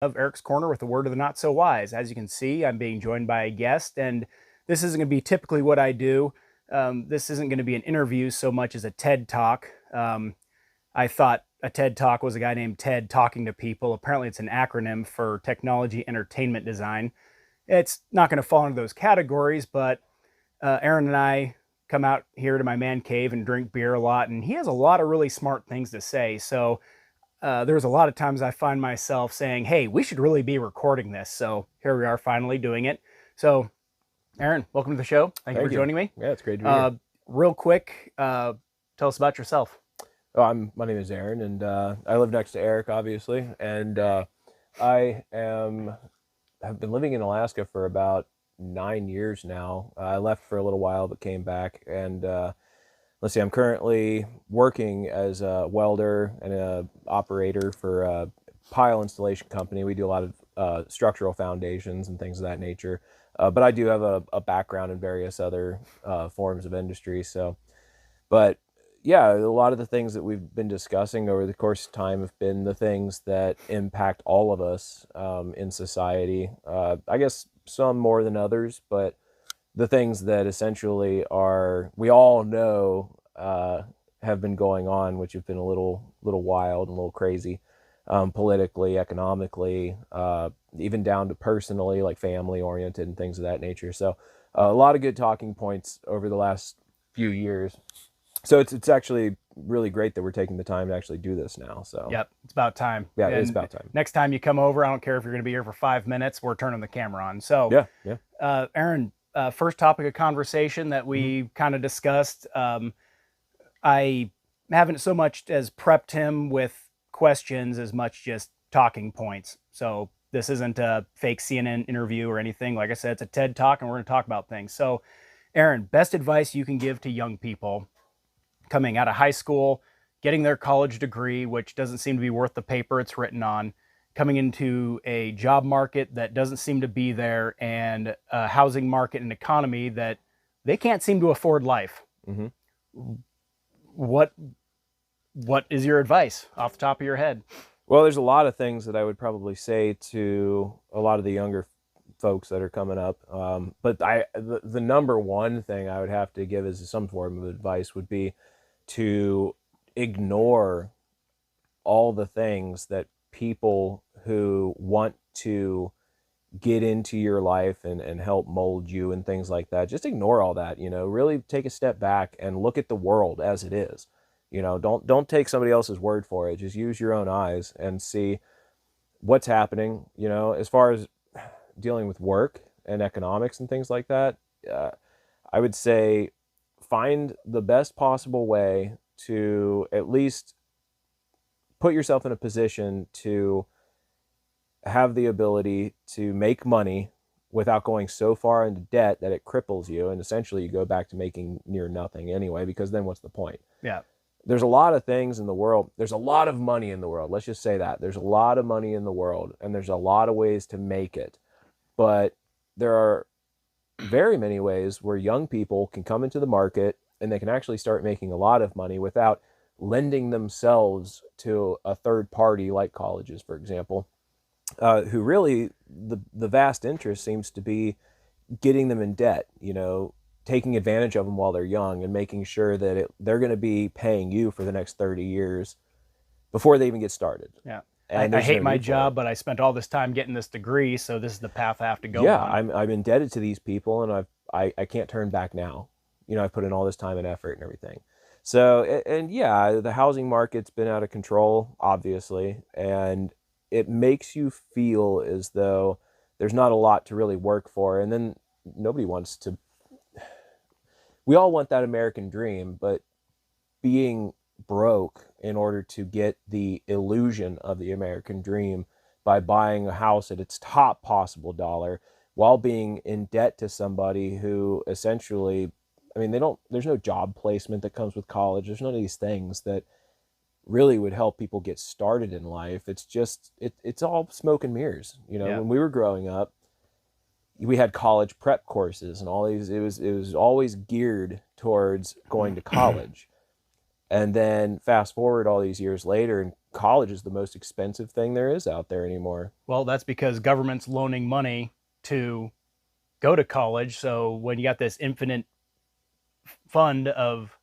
Of Eric's Corner with a word of the not so wise. As you can see, I'm being joined by a guest, and this isn't going to be typically what I do. This isn't going to be an interview so much as a TED talk. I thought a TED talk was a guy named Ted talking to people. Apparently, it's an acronym for Technology Entertainment Design. It's not going to fall into those categories, but Aaron and I come out here to my man cave and drink beer a lot, and he has a lot of really smart things to say. So there's a lot of times I find myself saying, "Hey, we should really be recording this." So here we are, finally doing it. So, Aaron, welcome to the show. Thank you for Thank you. joining me. Yeah, it's great to be here. Real quick, tell us about yourself. My name is Aaron, and I live next to Eric, obviously, and I have been living in Alaska for about 9 years now. I left for a little while, but came back, and let's see, I'm currently working as a welder and a operator for a pile installation company. We do a lot of structural foundations and things of that nature. But I do have a background in various other forms of industry. So, but yeah, a lot of the things that we've been discussing over the course of time have been the things that impact all of us in society. I guess some more than others, but the things that essentially are, we all know, have been going on, which have been a little wild and a little crazy, politically, economically, even down to personally, like family oriented and things of that nature. So a lot of good talking points over the last few years. So it's actually really great that we're taking the time to actually do this now. So Yep, it's about time. yeah, And it's about time. next time you come over, I don't care if you're going to be here for 5 minutes. We're turning the camera on. So, Yeah. Aaron, first topic of conversation that we kind of discussed. I haven't so much as prepped him with questions as much just talking points. So this isn't a fake CNN interview or anything. Like I said, it's a TED talk, and we're going to talk about things. So, Aaron, best advice you can give to young people coming out of high school, getting their college degree, which doesn't seem to be worth the paper it's written on, coming into a job market that doesn't seem to be there, and a housing market and economy that they can't seem to afford life. hmm What what is your advice off the top of your head? Well, there's a lot of things that I would probably say to a lot of the younger folks that are coming up. But the number one thing I would have to give as some form of advice would be to ignore all the things that people who want to get into your life and help mold you and things like that. Just ignore all that, really take a step back and look at the world as it is. Don't take somebody else's word for it. Just use your own eyes and see what's happening, as far as dealing with work and economics and things like that. I would say find the best possible way to at least put yourself in a position to have the ability to make money without going so far into debt that it cripples you, and essentially you go back to making near nothing anyway, because then what's the point? Yeah. There's a lot of things in the world. There's a lot of money in the world. Let's just say that. There's a lot of money in the world, and there's a lot of ways to make it. But there are very many ways where young people can come into the market and they can actually start making a lot of money without lending themselves to a third party like colleges, for example, who really, the vast interest seems to be getting them in debt, taking advantage of them while they're young and making sure that they're going to be paying you for the next 30 years before they even get started. Yeah. And I there's hate no my need for job, it. but I spent all this time getting this degree, so this is the path I have to go Yeah, on. I'm indebted to these people, and I can't turn back now. I've put in all this time and effort and everything. So, and yeah, the housing market's been out of control, obviously, and it makes you feel as though there's not a lot to really work for, and then nobody wants to. We all want that American dream, but being broke in order to get the illusion of the American dream by buying a house at its top possible dollar while being in debt to somebody who essentially, I mean, there's no job placement that comes with college. There's none of these things that really would help people get started in life. It's just, it's all smoke and mirrors. Yeah. When we were growing up, we had college prep courses and all these, it was always geared towards going to college. And then fast forward all these years later, and college is the most expensive thing there is out there anymore. Well, that's because government's loaning money to go to college. So when you got this infinite fund of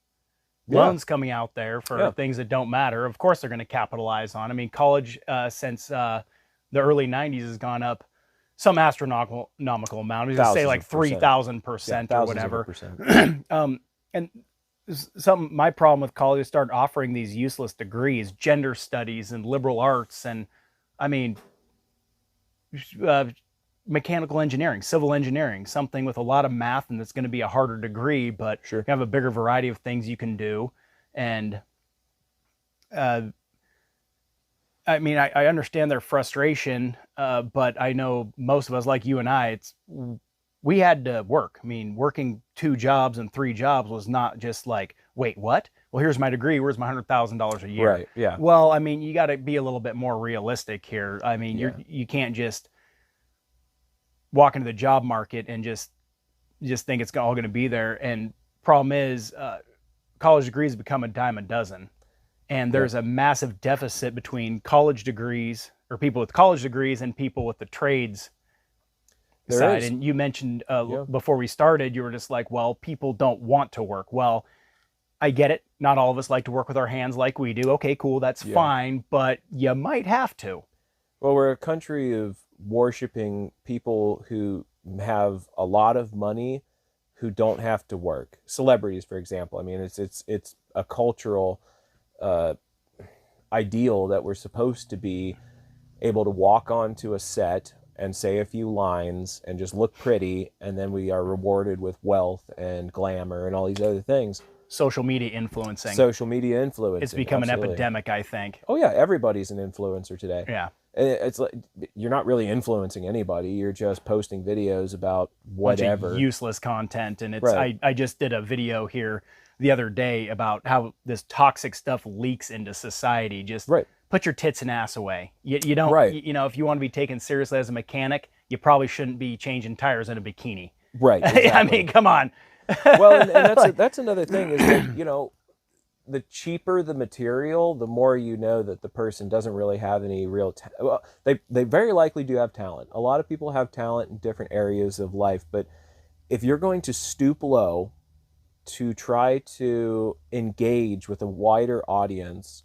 loans coming out there for things that don't matter, of course they're going to capitalize on. I mean, college since the early 90s has gone up some astronomical amount. I was going to say like 3,000% or whatever. And my problem with college is start offering these useless degrees, gender studies and liberal arts, and I mean, mechanical engineering, civil engineering, something with a lot of math, and that's going to be a harder degree, but you have a bigger variety of things you can do. And I mean, I understand their frustration, but I know most of us, like you and I, we had to work. I mean, working 2 jobs and 3 jobs was not just like, wait, what? Well, here's my degree. Where's my $100,000 a year? Right. Yeah. Well, I mean, you got to be a little bit more realistic here. I mean, you can't just walk into the job market and just think it's all going to be there. And problem is, college degrees become a dime a dozen, and there's a massive deficit between college degrees, or people with college degrees, and people with the trades side. And you mentioned before we started, you were just like, well, people don't want to work. Well, I get it. Not all of us like to work with our hands like we do. Okay, cool. That's fine. But you might have to. Well, we're a country of worshiping people who have a lot of money who don't have to work. Celebrities, for example. I mean, it's a cultural ideal that we're supposed to be able to walk onto a set and say a few lines and just look pretty, and then we are rewarded with wealth and glamour and all these other things. Social media influencing. It's become an epidemic, I think. Oh yeah, everybody's an influencer today. Yeah. It's like you're not really influencing anybody. You're just posting videos about whatever. Bunch of useless content, and it's I just did a video here the other day about how this toxic stuff leaks into society. Just put your tits and ass away. You don't, you know, if you want to be taken seriously as a mechanic, you probably shouldn't be changing tires in a bikini. Right. Exactly. I mean, come on. Well, and that's another thing is that, you know, the cheaper the material, the more you know that the person doesn't really have any real well, they very likely do have talent. A lot of people have talent in different areas of life, but if you're going to stoop low to try to engage with a wider audience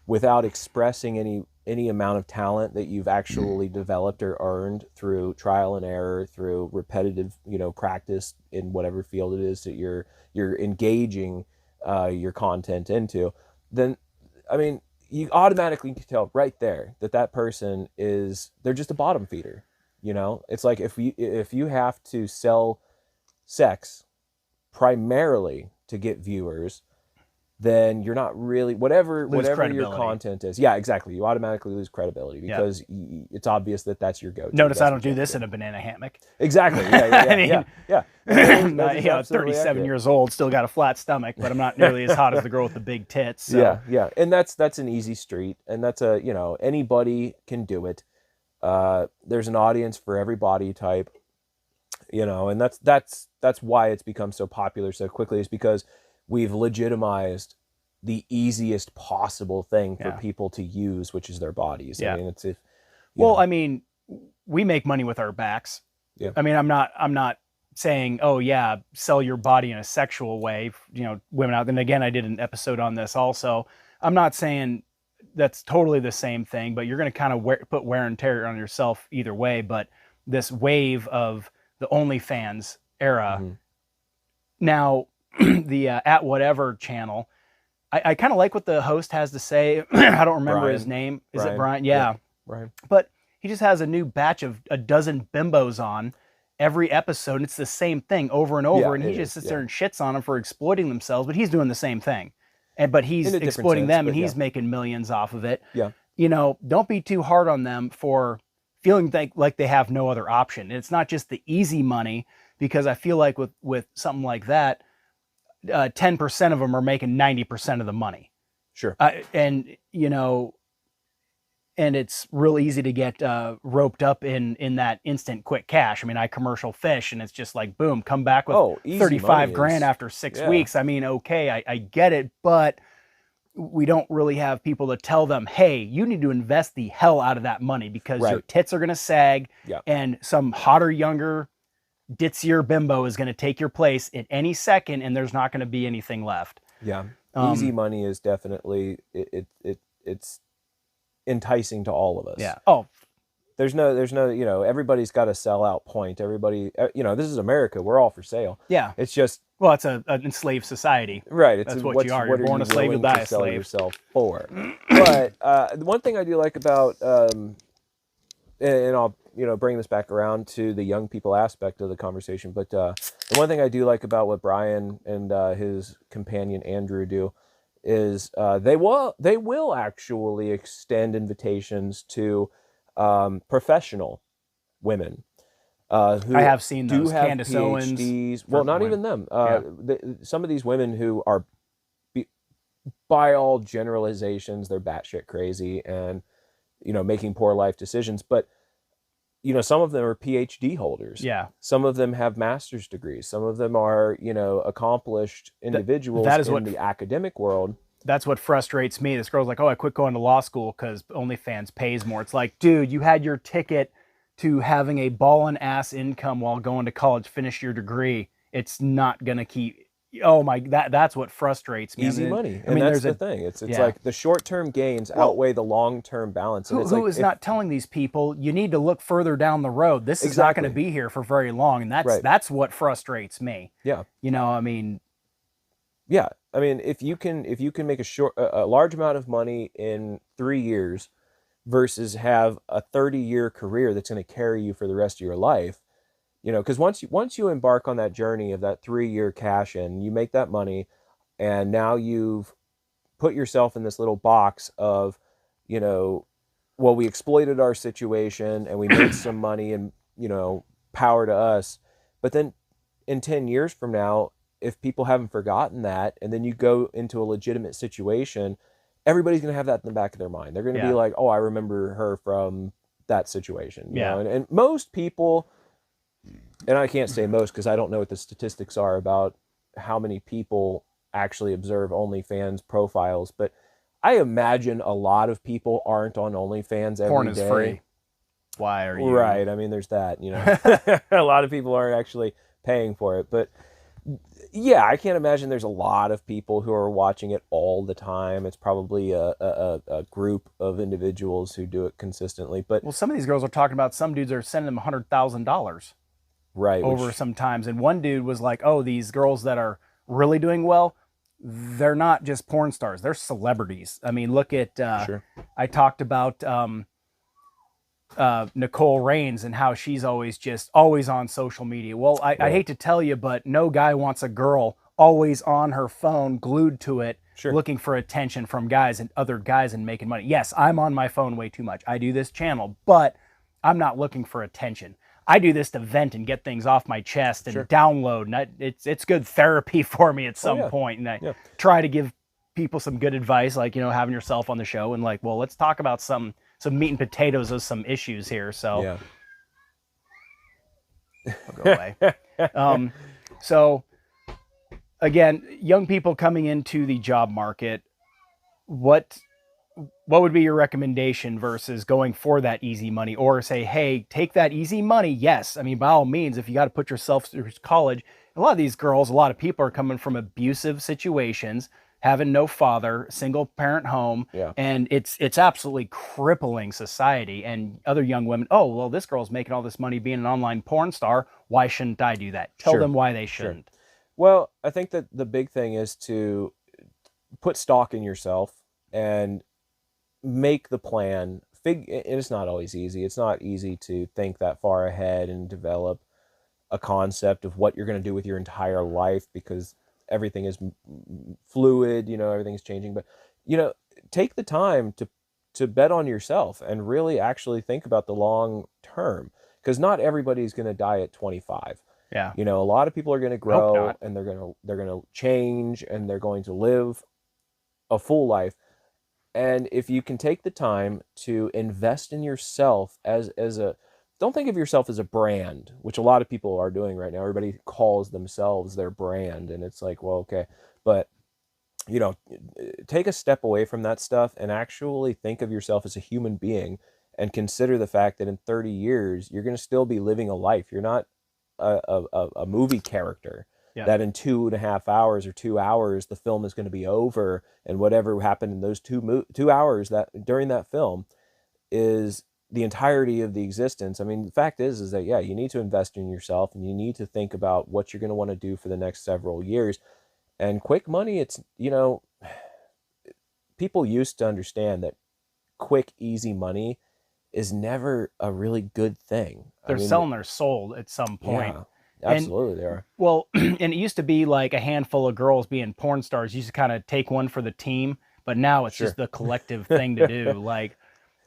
without expressing any amount of talent that you've actually developed or earned through trial and error, through repetitive, you know, practice in whatever field it is that you're engaging your content into, then, I mean, you automatically can tell right there that person they're just a bottom feeder. You know, it's like if you have to sell sex primarily to get viewers, then you're not really whatever your content is. Yeah, exactly. You automatically lose credibility because it's obvious that that's your go-to. Notice I don't do this in a banana hammock. Exactly. Yeah. I mean, yeah. 37 years old, still got a flat stomach, but I'm not nearly as hot as the girl with the big tits. So. Yeah. And that's an easy street, and that's anybody can do it. There's an audience for every body type, and that's why it's become so popular so quickly, is because we've legitimized the easiest possible thing for people to use, which is their bodies. Yeah. I mean, I mean, we make money with our backs. Yeah. I mean, I'm not saying, oh yeah, sell your body in a sexual way, women out. And again, I did an episode on this also. I'm not saying that's totally the same thing, but you're going to kind of put wear and tear on yourself either way. But this wave of the OnlyFans era, now, the At Whatever channel, I kind of like what the host has to say. I don't remember his name. Is it Brian? Yeah. Brian. But he just has a new batch of a dozen bimbos on every episode, and it's the same thing over and over, and he just sits there and shits on them for exploiting themselves, but he's doing the same thing. But he's exploiting them, and he's making millions off of it. Yeah. Don't be too hard on them for feeling like they have no other option. And it's not just the easy money, because I feel like with something like that, 10% of them are making 90% of the money. Sure. And it's real easy to get roped up in that instant quick cash. I mean, I commercial fish, and it's just like, boom, come back with 35 grand after 6 weeks. I mean, okay, I get it, but we don't really have people to tell them, hey, you need to invest the hell out of that money because your Right. tits are going to sag Yeah. and some hotter, younger, ditzier bimbo is going to take your place at any second and there's not going to be anything left. Yeah. Easy Um, money is definitely it's enticing to all of us. yeah. Oh, There's no, you know, everybody's got a sellout point. Everybody, you know, this is America. We're all for sale. yeah. It's just Well, it's an enslaved society. right. It's That's what you are. You're what born you a slave, you'll willing die to a sell slave. yourself for. But the one thing I do like about, and I'll, you know, bring this back around to the young people aspect of the conversation. But the one thing I do like about what Brian and his companion Andrew do is they will actually extend invitations to professional women who I have seen do those. have Candace Owens. PhDs. Well, not even them. Yeah. Some of these women who are, by all generalizations, they're batshit crazy and, you know, making poor life decisions. But, you know, some of them are PhD holders. Yeah. Some of them have master's degrees. Some of them are, you know, accomplished individuals that is in what- the academic world. That's what frustrates me. This girl's like, oh, I quit going to law school because OnlyFans pays more. It's like, dude, you had your ticket to having a ball and ass income while going to college, finish your degree. It's not going to keep. Oh my, that's what frustrates me. Easy I mean, money. I mean, that's there's the thing. It's yeah. like the short-term gains outweigh the long-term balance. And Who is not telling these people you need to look further down the road? This is not going to be here for very long, and that's what frustrates me. Yeah. You know, I mean, yeah. I mean, if you can make a large amount of money in 3 years versus have a 30-year career that's going to carry you for the rest of your life, you know, because once you embark on that journey of that 3-year cash in, you make that money, and now you've put yourself in this little box of, you know, well, we exploited our situation and we made some money and, you know, power to us. But then in 10 years from now, if people haven't forgotten that, and then you go into a legitimate situation, everybody's going to have that in the back of their mind. They're going to be like, oh, I remember her from that situation. You know? And most people, and I can't say most because I don't know what the statistics are about how many people actually observe OnlyFans profiles, but I imagine a lot of people aren't on OnlyFans every day. Porn is free. Why are you? Right. I mean, there's that, you know. A lot of people aren't actually paying for it. But yeah, I can't imagine there's a lot of people who are watching it all the time. It's probably a group of individuals who do it consistently. But well, some of these girls are talking about some dudes are sending them $100,000 right over sometimes. And one dude was like, oh, these girls that are really doing well, they're not just porn stars, they're celebrities. I mean, look at Sure. I talked about Nicole Raines and how she's always on social media. Well, I hate to tell you, but no guy wants a girl always on her phone, glued to it, looking for attention from guys and other guys and making money. Yes, I'm on my phone way too much. I do this channel, but I'm not looking for attention. I do this to vent and get things off my chest and download. And it's good therapy for me at some point. And I try to give people some good advice, like, you know, having yourself on the show and like, well, let's talk about some meat and potatoes of some issues here. So I'll go away. So again, young people coming into the job market, what would be your recommendation versus going for that easy money, or say, hey, take that easy money? Yes. I mean, by all means, if you got to put yourself through college, a lot of these girls, a lot of people are coming from abusive situations, having no father, single parent home. And it's absolutely crippling society. And other young women, oh, well, this girl's making all this money being an online porn star. Why shouldn't I do that? Tell them why they shouldn't. Well, I think that the big thing is to put stock in yourself and make the plan. And it's not always easy. It's not easy to think that far ahead and develop a concept of what you're going to do with your entire life, because everything is fluid, you know, everything's changing. But, you know, take the time to bet on yourself and really actually think about the long term, because not everybody's going to die at 25. Yeah. You know, a lot of people are going to grow and they're going to change and they're going to live a full life. And if you can take the time to invest in yourself don't think of yourself as a brand, which a lot of people are doing right now. Everybody calls themselves their brand, and it's like, well, okay. But you know, take a step away from that stuff and actually think of yourself as a human being and consider the fact that in 30 years, you're going to still be living a life. You're not a movie character Yeah. that in 2.5 hours or 2 hours, the film is going to be over. And whatever happened in those 2 hours that during that film is the entirety of the existence. I mean, the fact is that, yeah, you need to invest in yourself and you need to think about what you're going to want to do for the next several years. And quick money, it's, people used to understand that quick, easy money is never a really good thing. They're selling their soul at some point. Yeah, absolutely they are. Well, and it used to be like a handful of girls being porn stars used to kind of take one for the team, but now it's just the collective thing to do. Like,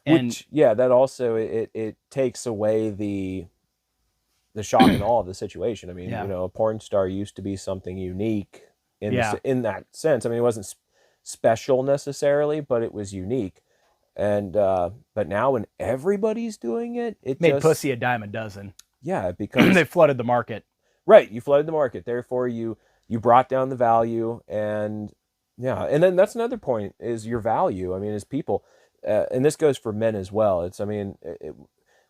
and which, yeah, that also, it takes away the shock and awe of the situation. I mean, a porn star used to be something unique in in that sense. I mean, it wasn't special necessarily, but it was unique. And but now when everybody's doing it, it made just, pussy a dime a dozen. Yeah, because they flooded the market. Right, you flooded the market. Therefore, you brought down the value, and yeah, and then that's another point is your value. I mean, as people, and this goes for men as well. It's, I mean,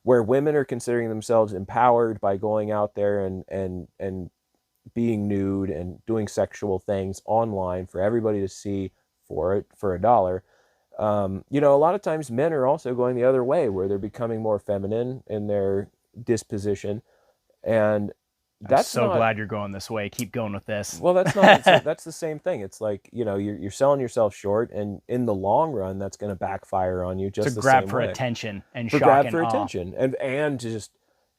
where women are considering themselves empowered by going out there and being nude and doing sexual things online for everybody to see for a dollar. A lot of times men are also going the other way, where they're becoming more feminine in their disposition, and I'm so glad you're going this way. Keep going with this. Well, that's not. That's the same thing. It's like, you're selling yourself short, and in the long run, that's going to backfire on you. Just to grab for attention and shock grab and for awe. attention, and just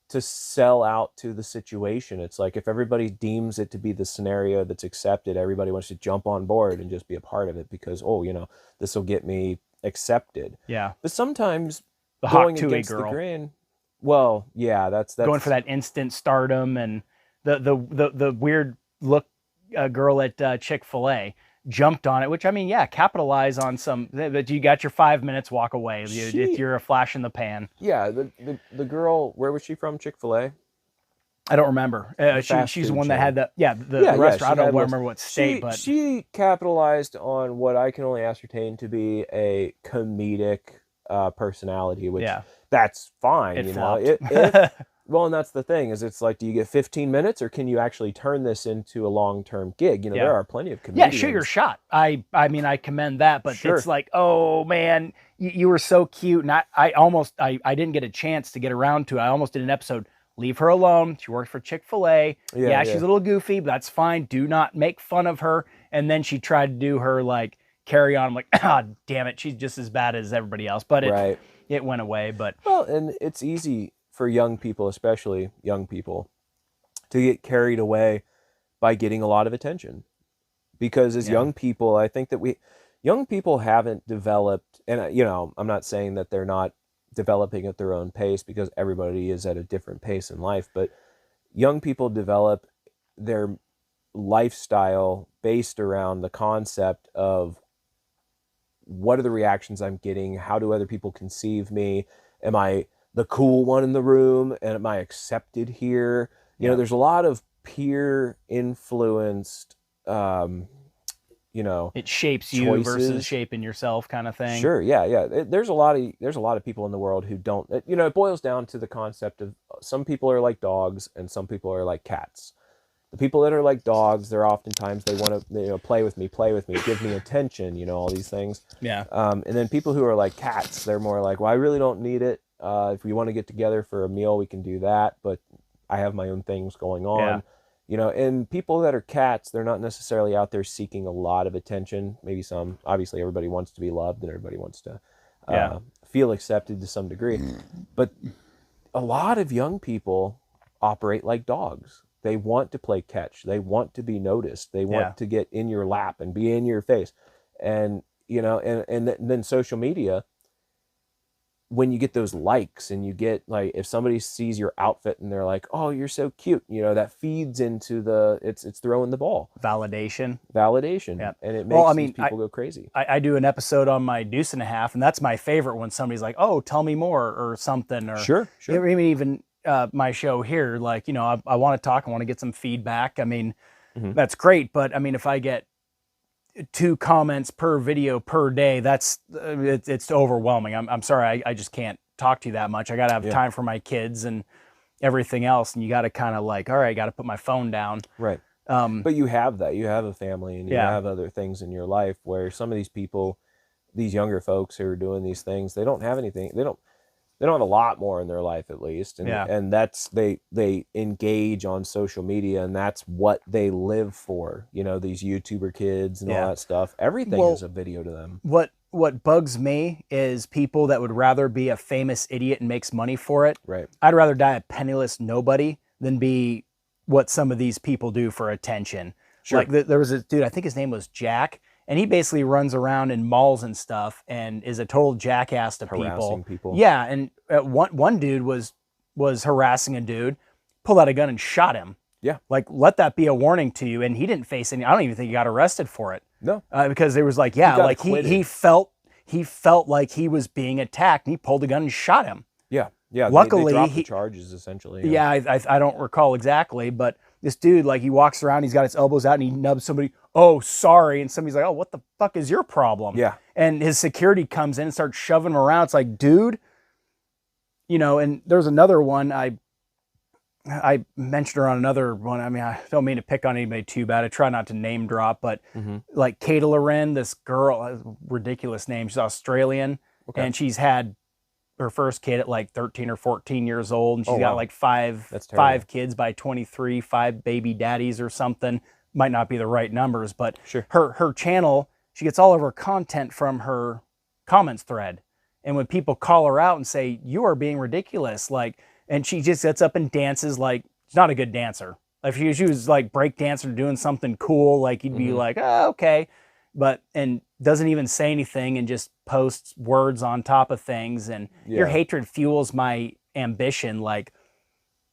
to sell out to the situation. It's like if everybody deems it to be the scenario that's accepted, everybody wants to jump on board and just be a part of it because, this will get me accepted. Yeah. But sometimes the going hot against girl. The grain. Well, yeah, that's going for that instant stardom, and the weird look girl at Chick-fil-A jumped on it, which, I mean, yeah, capitalize on some, but you got your 5 minutes, walk away. If you're a flash in the pan. Yeah, the girl, where was she from? Chick-fil-A? I don't remember. She's the one that had the restaurant. I don't remember what state, but she capitalized on what I can only ascertain to be a comedic personality, which that's fine. It well, and that's the thing is, it's like, do you get 15 minutes or can you actually turn this into a long-term gig? There are plenty of comedians. Yeah, shoot your shot. I mean, I commend that, but it's like, oh man, you were so cute, and I didn't get a chance to get around to it. I almost did an episode. Leave her alone. She works for Chick-fil-A. Yeah, she's a little goofy, but that's fine. Do not make fun of her. And then she tried to do her like carry on. I'm like, damn it, she's just as bad as everybody else. But it went away. But well, and it's easy for young people, especially young people, to get carried away by getting a lot of attention. Because as young people, I think that young people haven't developed, and I'm not saying that they're not developing at their own pace, because everybody is at a different pace in life, but young people develop their lifestyle based around the concept of, what are the reactions I'm getting? How do other people conceive me? Am I the cool one in the room? And am I accepted here? There's a lot of peer influenced, it shapes you choices versus shaping yourself, kind of thing. Sure, yeah. There's a lot of people in the world who don't. It boils down to the concept of, some people are like dogs and some people are like cats. The people that are like dogs, they're oftentimes, they want to play with me, give me attention, all these things. Yeah. And then people who are like cats, they're more like, well, I really don't need it. If we want to get together for a meal, we can do that, but I have my own things going on. Yeah. And people that are cats, they're not necessarily out there seeking a lot of attention. Maybe some. Obviously, everybody wants to be loved and everybody wants to feel accepted to some degree. But a lot of young people operate like dogs. They want to play catch. They want to be noticed. They want to get in your lap and be in your face. And, and then social media, when you get those likes and you get, like, if somebody sees your outfit and they're like, oh, you're so cute, that feeds into it's throwing the ball. Validation. Yeah. And it makes these people go crazy. I do an episode on my deuce and a half, and that's my favorite, when somebody's like, oh, tell me more or something. Or Sure. Even my show here, like, I want to talk, I want to get some feedback. I mean, that's great. But I mean, if I get 2 comments per video per day, that's it's overwhelming. I'm sorry, I just can't talk to you that much. I got to have time for my kids and everything else, and you got to kind of like, all right, got to put my phone down. Right. But you have that. You have a family, and you have other things in your life where some of these people, these younger folks who are doing these things, they don't have anything. They don't have a lot more in their life, at least. And and that's they engage on social media, and that's what they live for. You know, these YouTuber kids and all that stuff. Everything is a video to them. What bugs me is people that would rather be a famous idiot and makes money for it. Right. I'd rather die a penniless nobody than be what some of these people do for attention. Sure. Like there was a dude, I think his name was Jack, and he basically runs around in malls and stuff and is a total jackass to Harassing people. Yeah, and one dude was harassing a dude, pulled out a gun and shot him. Yeah. Like, let that be a warning to you. And he didn't face any, I don't even think he got arrested for it. No. Because there was like, he felt like he was being attacked, and he pulled a gun and shot him. Yeah. Yeah. Luckily, they dropped the charges, essentially. Yeah, I don't recall exactly, but this dude, like, he walks around, he's got his elbows out, and he nubs somebody, oh, sorry, and somebody's like, oh, what the fuck is your problem? Yeah. And his security comes in and starts shoving him around. It's like, dude, you know, and there's another one, I mentioned her on another one. I mean, I don't mean to pick on anybody too bad. I try not to name drop, but like Kata Loren, this girl, ridiculous name, she's Australian, and she's had her first kid at like 13 or 14 years old, and she's got like five kids by 23, 5 baby daddies or something. Might not be the right numbers, but her channel, she gets all of her content from her comments thread. And when people call her out and say, you are being ridiculous, like, and she just gets up and dances like she's not a good dancer. If she was like break dancing or doing something cool, like you'd be like, oh, okay. But, and doesn't even say anything and just posts words on top of things. And your hatred fuels my ambition. Like,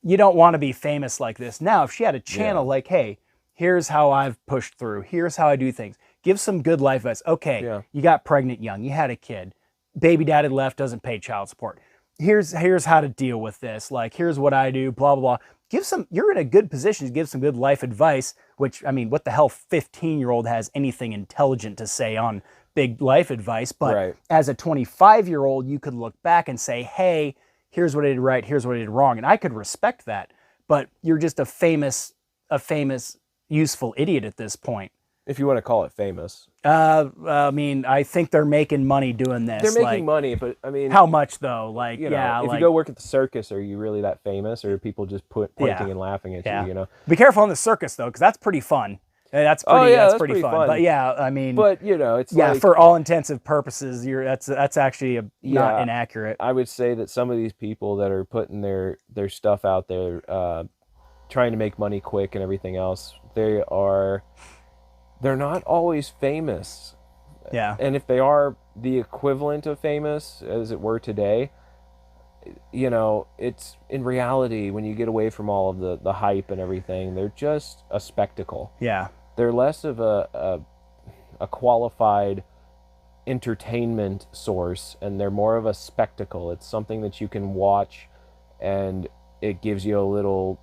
you don't want to be famous like this. Now, if she had a channel like, hey, here's how I've pushed through. Here's how I do things. Give some good life advice. Okay, you got pregnant young. You had a kid. Baby daddy left, doesn't pay child support. Here's how to deal with this. Like, here's what I do, blah, blah, blah. You're in a good position to give some good life advice, which, I mean, what the hell 15-year-old has anything intelligent to say on big life advice? But as a 25-year-old, you could look back and say, hey, here's what I did right, here's what I did wrong. And I could respect that. But you're just a famous, useful idiot at this point. If you want to call it famous. I mean, I think they're making money doing this. They're making money, but I mean, how much though? Like, you know, if you go work at the circus, are you really that famous, or are people just pointing and laughing at you? You know, be careful in the circus though, because that's pretty fun. That's pretty fun. But yeah, I mean, but you know, it's like, for all intensive purposes, that's actually not inaccurate. I would say that some of these people that are putting their stuff out there, trying to make money quick and everything else, they're not always famous. Yeah. And if they are the equivalent of famous, as it were today, you know, it's in reality, when you get away from all of the hype and everything, they're just a spectacle. Yeah. They're less of a qualified entertainment source, and they're more of a spectacle. It's something that you can watch, and it gives you a little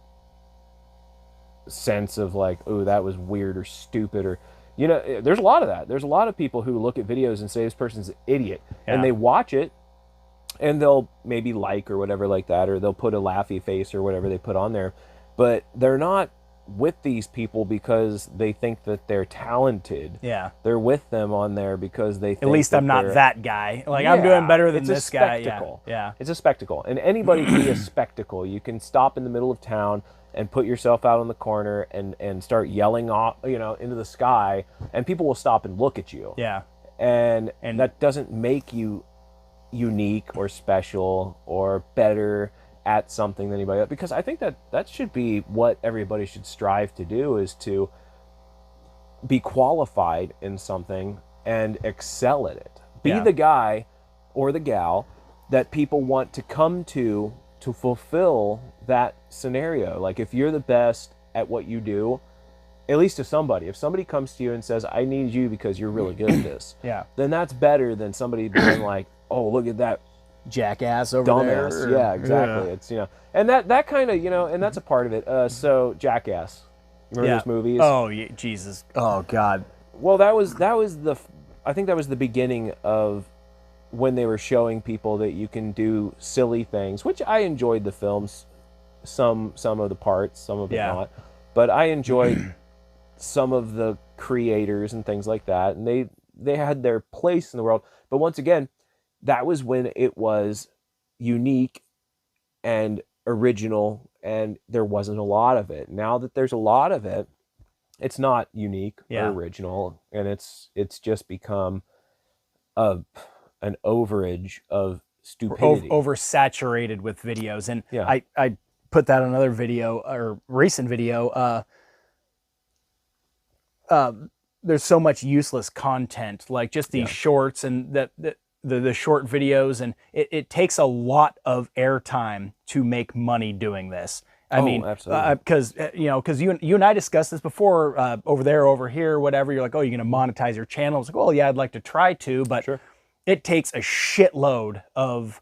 sense of like, oh, that was weird or stupid, or, you know, there's a lot of that. There's a lot of people who look at videos and say this person's an idiot, and they watch it and they'll maybe like or whatever like that, or they'll put a laughy face or whatever they put on there, but they're not with these people because they think that they're talented. Yeah. They're with them on there because they think at least I'm not that guy. Like, I'm doing better than this guy. Yeah. It's a spectacle. And anybody can be a spectacle. You can stop in the middle of town and put yourself out on the corner and start yelling off, you know, into the sky, and people will stop and look at you. Yeah. And that doesn't make you unique or special or better at something than anybody else, because I think that should be what everybody should strive to do, is to be qualified in something and excel at it. Be the guy or the gal that people want to come to fulfill that scenario. Like, if you're the best at what you do, at least to somebody, if somebody comes to you and says, I need you because you're really good at this, then that's better than somebody being like, oh, look at that jackass over dumbass there. Yeah, exactly. It's, you know, and that kind of, you know, and that's a part of it. So Jackass, remember those movies? Oh, Jesus. Oh, God. Well, I think that was the beginning of when they were showing people that you can do silly things, which I enjoyed the films, some of the parts, some of it Yeah. not, but I enjoyed some of the creators and things like that, and they had their place in the world. But once again, that was when it was unique and original, and there wasn't a lot of it. Now that there's a lot of it, it's not unique or Yeah. original, and it's just become a an overage of stupidity. Oversaturated with videos. And Yeah. I put that on another video or recent video. There's so much useless content, like just these Yeah. shorts and the short videos, and it takes a lot of airtime to make money doing this. I mean, absolutely. because because you and I discussed this before, over there, over here, whatever. You're like, oh, you're gonna monetize your channel. It's like, well, yeah, I'd like to try to, but Sure. it takes a shitload of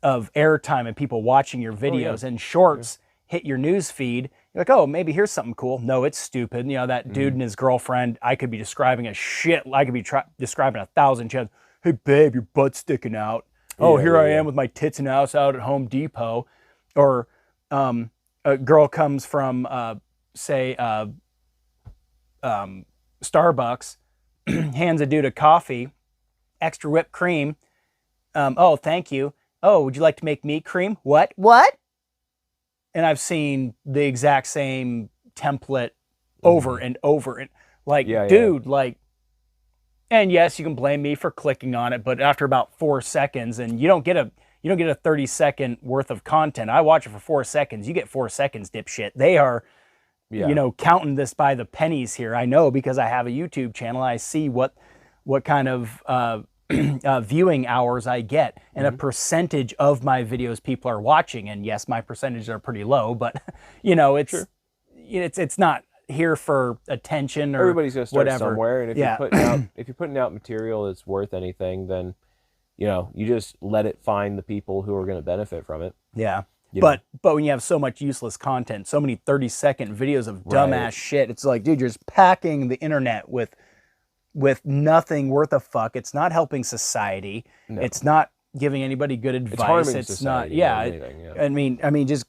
airtime and people watching your videos, and shorts hit your news feed. You're like, oh, maybe here's something cool. No, it's stupid. You know, that dude and his girlfriend, I could be describing I could be describing 1,000 chats. Hey, babe, your butt's sticking out. Oh, Yeah, here yeah, I yeah. am with my tits and ass out at Home Depot. Or a girl comes from, say, Starbucks, hands a dude a coffee, extra whipped cream. Oh, thank you. Oh, would you like to make me cream? What? What? And I've seen the exact same template over and over. And like, Yeah, yeah. dude, like, and yes, you can blame me for clicking on it, but after about 4 seconds, and you don't get a 30-second worth of content. I watch it for 4 seconds. You get 4 seconds, dipshit. They are, Yeah. counting this by the pennies here. I know because I have a YouTube channel. I see what kind of viewing hours I get, and a percentage of my videos people are watching. And yes, my percentages are pretty low, but it's not here for attention or Everybody's gonna start whatever. somewhere, and if Yeah. you're putting out material that's worth anything, then you just let it find the people who are going to benefit from it. Yeah. You But when you have so much useless content, so many 30-second videos of dumbass Right. shit, it's like, dude, you're just packing the internet with nothing worth a fuck. It's not helping society. No. It's not giving anybody good advice. harming It's society not. more Yeah. than anything, yeah. I mean, just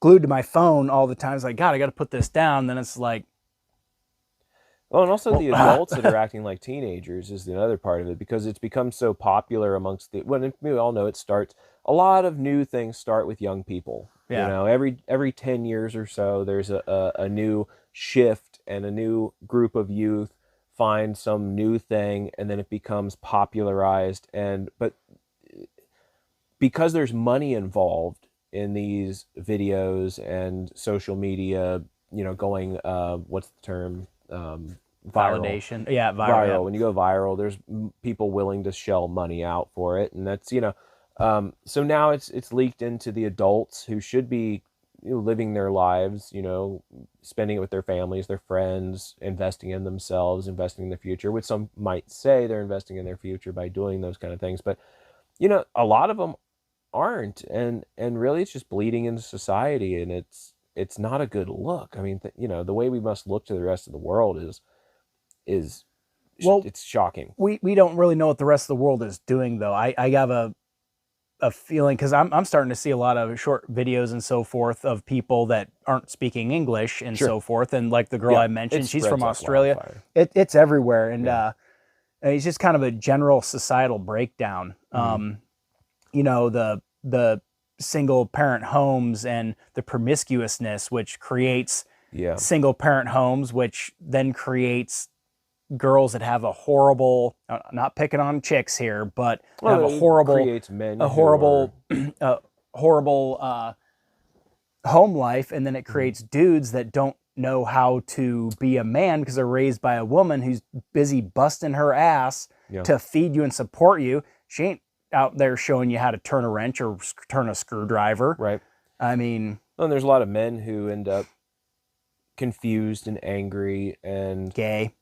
glued to my phone all the time. It's like, God, I got to put this down. Then it's like, Well, and also the adults that are acting like teenagers is the other part of it, because it's become so popular amongst we all know a lot of new things start with young people. Yeah. Every 10 years or so, there's a new shift, and a new group of youth find some new thing, and then it becomes popularized. But because there's money involved in these videos and social media, going, what's the term? Viral. validation. Yeah, viral. Yeah. When you go viral, there's people willing to shell money out for it, and that's so now it's leaked into the adults who should be living their lives, spending it with their families, their friends, investing in themselves, investing in the future, which some might say they're investing in their future by doing those kind of things, but a lot of them aren't, and really it's just bleeding into society, and it's not a good look. I mean, the way we must look to the rest of the world is Well, it's shocking. we don't really know what the rest of the world is doing, though. I have a feeling, because I'm starting to see a lot of short videos and so forth of people that aren't speaking English and so forth. And like the girl I mentioned, she's from Australia. It's everywhere, and it's just kind of a general societal breakdown. The single parent homes and the promiscuousness, which creates single parent homes, which then creates girls that have a horrible, not picking on chicks here, but have a horrible, creates men horrible home life, and then it creates dudes that don't know how to be a man because they're raised by a woman who's busy busting her ass to feed you and support you. She ain't out there showing you how to turn a wrench or turn a screwdriver. Right. I mean, and there's a lot of men who end up confused and angry and gay.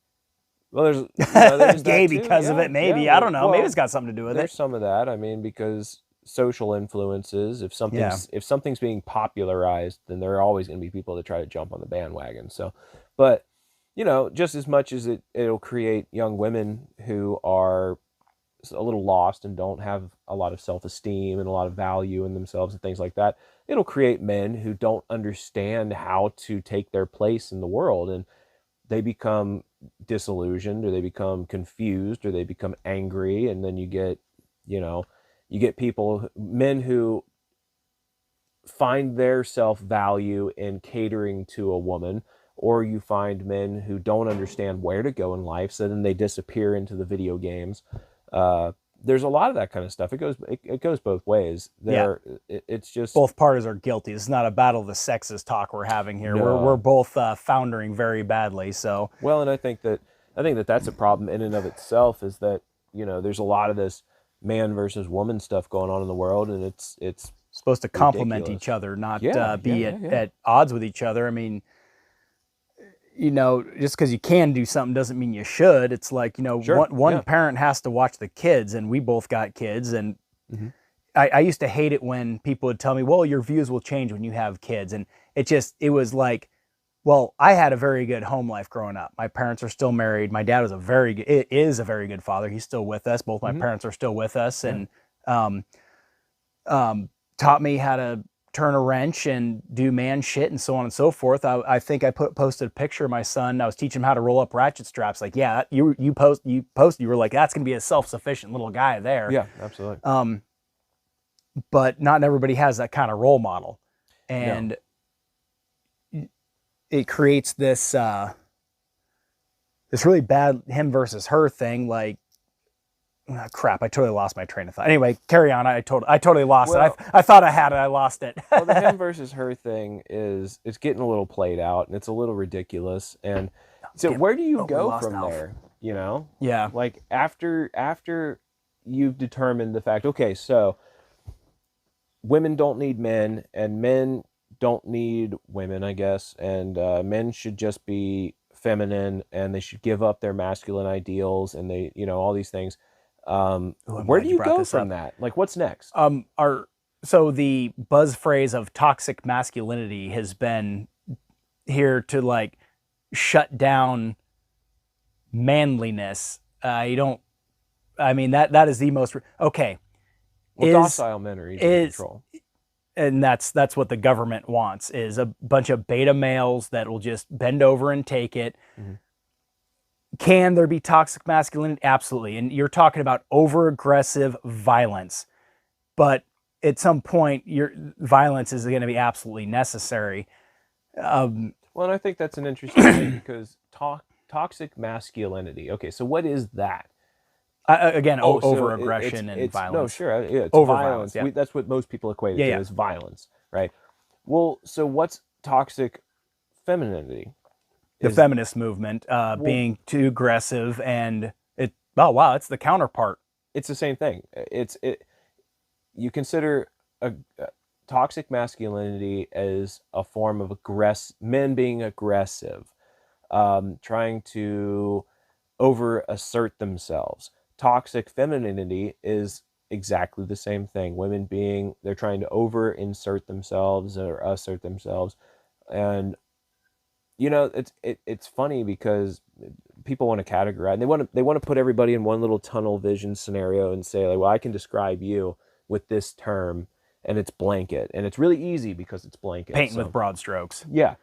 Well, there's gay that too. because of it, maybe. I don't know. Maybe it's got something to do with there's it. some of that. I mean, because social influences, if something's being popularized, then there are always going to be people that try to jump on the bandwagon. So, but you know, just as much as it'll create young women who are a little lost and don't have a lot of self-esteem and a lot of value in themselves and things like that, it'll create men who don't understand how to take their place in the world, and they become disillusioned, or they become confused, or they become angry, and then you get, you know, you get people, men who find their self-value in catering to a woman, or you find men who don't understand where to go in life, so then they disappear into the video games. There's a lot of that kind of stuff. It goes both ways. It's just Both parties are guilty. It's not a battle of the sexes talk we're having here. No. We're both foundering very badly. So well, and I think that that's a problem in and of itself, is that, you know, there's a lot of this man versus woman stuff going on in the world, and it's supposed to complement ridiculous. each other, not Yeah, be yeah, yeah. at odds with each other. I mean, you know, just because you can do something doesn't mean you should. It's like, you know, Sure, one yeah. parent has to watch the kids, and we both got kids. And Mhm. I used to hate it when people would tell me, well, your views will change when you have kids. And it was like, well, I had a very good home life growing up. My parents are still married. My dad is a very good father. He's still with us. Both my Mhm. parents are still with us. Yeah. And taught me how to turn a wrench and do man shit and so on and so forth. I think I posted a picture of my son. I was teaching him how to roll up ratchet straps. Like, yeah, you posted, you were like, that's going to be a self-sufficient little guy there. Yeah, absolutely. But not everybody has that kind of role model. And it creates this, this really bad him versus her thing. Like, crap, I totally lost my train of thought. Anyway, carry on. I totally lost it. I thought I had it. I lost it. Well, the him versus her thing it's getting a little played out, and it's a little ridiculous. And so where do you go from there? You know? Yeah. Like after you've determined the fact, okay, so women don't need men, and men don't need women, I guess, and men should just be feminine, and they should give up their masculine ideals, and they, you know, all these things. Where do you go from that? Like, what's next? So the buzz phrase of toxic masculinity has been here to like shut down manliness. I mean, that is the most, okay. Well, docile men are easy to control. And that's what the government wants, is a bunch of beta males that will just bend over and take it. Mm-hmm. Can there be toxic masculinity? Absolutely. And you're talking about over-aggressive violence. But at some point, your violence is going to be absolutely necessary. Well, and I think that's an interesting thing, because toxic masculinity. Okay, so what is that? Again, over-aggression and violence. No, sure. Yeah, it's over violence. Yeah. That's what most people equate it to, is violence, right? Well, so what's toxic femininity? The feminist movement, being too aggressive, and oh wow, it's the counterpart. It's the same thing. You consider toxic masculinity as a form of men being aggressive, trying to over assert themselves. Toxic femininity is exactly the same thing. Women they're trying to over insert themselves or assert themselves. And you know, it's funny, because people want to categorize, and they want to put everybody in one little tunnel vision scenario and say, like, well, I can describe you with this term, and it's blanket, and it's really easy because it's blanket. Painting with broad strokes. Yeah,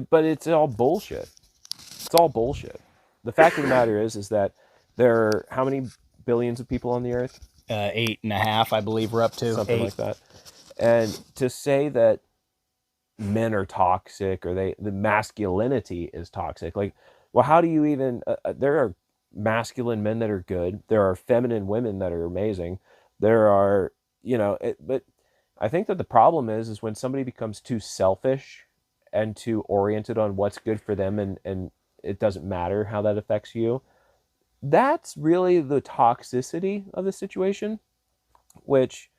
but it's all bullshit. It's all bullshit. The fact of the matter is that there are how many billions of people on the earth? 8.5, I believe we're up to. Something like that. And to say that men are toxic, or the masculinity is toxic, like, well, how do you even there are masculine men that are good, there are feminine women that are amazing, there are, you know, but I think that the problem is when somebody becomes too selfish and too oriented on what's good for them, and it doesn't matter how that affects you. That's really the toxicity of the situation, which,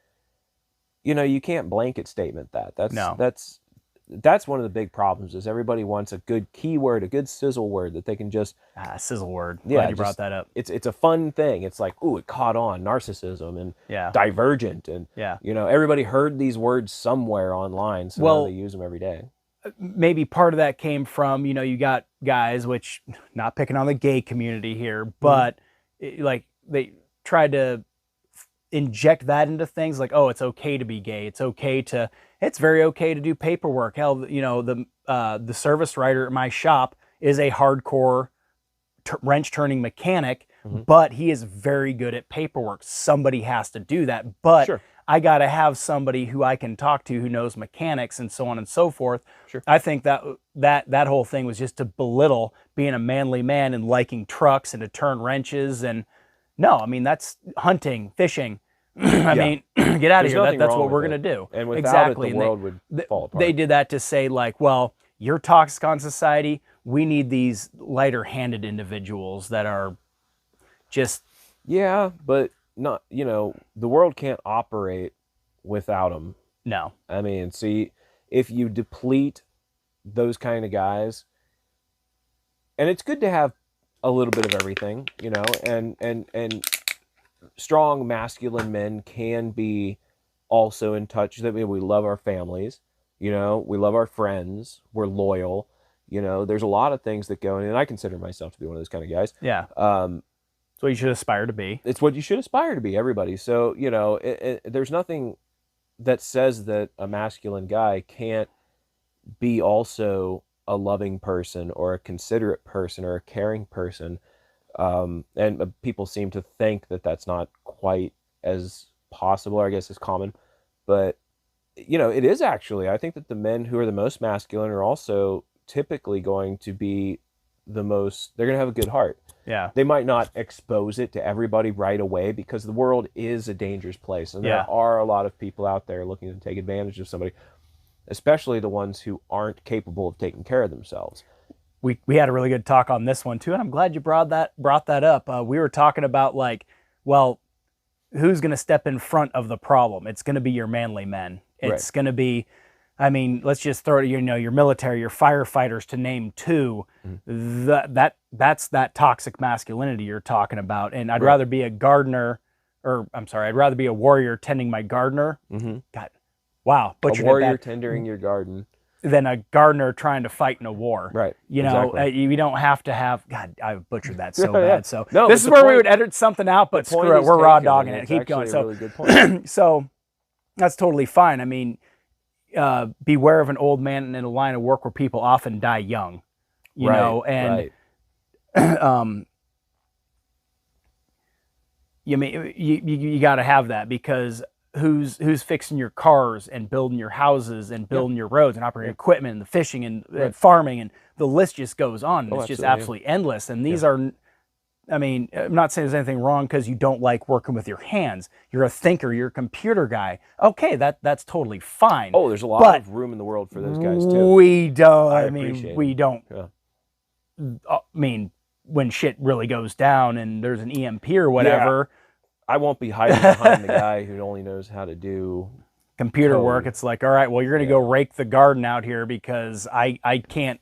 you know, you can't blanket statement that. That's one of the big problems, is everybody wants a good keyword, a good sizzle word that they can just... sizzle word. Glad you brought that up. It's a fun thing. It's like, ooh, it caught on, narcissism and divergent. And, you know, everybody heard these words somewhere online, so now they use them every day. maybe part of that came from, you know, you got guys, which not picking on the gay community here, but like they tried to inject that into things like, oh, it's okay to be gay. It's very okay to do paperwork. Hell, you know, the service writer at my shop is a hardcore wrench turning mechanic, but he is very good at paperwork. Somebody has to do that, but Sure. I got to have somebody who I can talk to who knows mechanics and so on and so forth. Sure. I think that whole thing was just to belittle being a manly man and liking trucks and to turn wrenches. And no, I mean, that's hunting, fishing. I mean, get out of here. That's what we're going to do. And without exactly. it, the world would fall apart. They did that to say like, well, you're toxic on society. We need these lighter handed individuals that are just. Yeah, but not, you know, the world can't operate without them. No. I mean, see, if you deplete those kind of guys, and it's good to have a little bit of everything, you know, and strong masculine men can be also in touch that we love our families, you know, we love our friends, we're loyal, you know, there's a lot of things that go in, and I consider myself to be one of those kind of guys. Yeah. It's what you should aspire to be. It's what you should aspire to be, everybody. So, you know, there's nothing that says that a masculine guy can't be also a loving person or a considerate person or a caring person. And people seem to think that that's not quite as possible, or I guess as common. But, you know, it is actually. I think that the men who are the most masculine are also typically going to be they're going to have a good heart. Yeah. They might not expose it to everybody right away because the world is a dangerous place. And there are a lot of people out there looking to take advantage of somebody, especially the ones who aren't capable of taking care of themselves. We had a really good talk on this one too, and I'm glad you brought that up. We were talking about like, well, who's going to step in front of the problem? It's going to be your manly men. It's going to be, I mean, let's just throw it, you know, your military, your firefighters, to name two. That's that toxic masculinity you're talking about. And I'd rather be a gardener, or I'm sorry, I'd rather be a warrior tending my gardener. God, wow, a warrior tendering your garden than a gardener trying to fight in a war. Right. You know, you don't have to have, God, I butchered that so Yeah. bad. So No, this is where we would edit something out, but screw it, we're raw dogging it. Keep going. So, really good point. So that's totally fine. I mean, beware of an old man in a line of work where people often die young, you know, and you got to have that, because who's fixing your cars and building your houses and building your roads and operating equipment and the fishing and farming, and the list just goes on. And it's just absolutely endless. And these are, I mean, I'm not saying there's anything wrong because you don't like working with your hands. You're a thinker. You're a computer guy. Okay, that's totally fine. Oh, there's a lot of room in the world for those guys too. We don't. We don't. Yeah. I mean, when shit really goes down and there's an EMP or whatever. Yeah. I won't be hiding behind the guy who only knows how to do computer work. It's like, all right, well, you're going to go rake the garden out here because I can't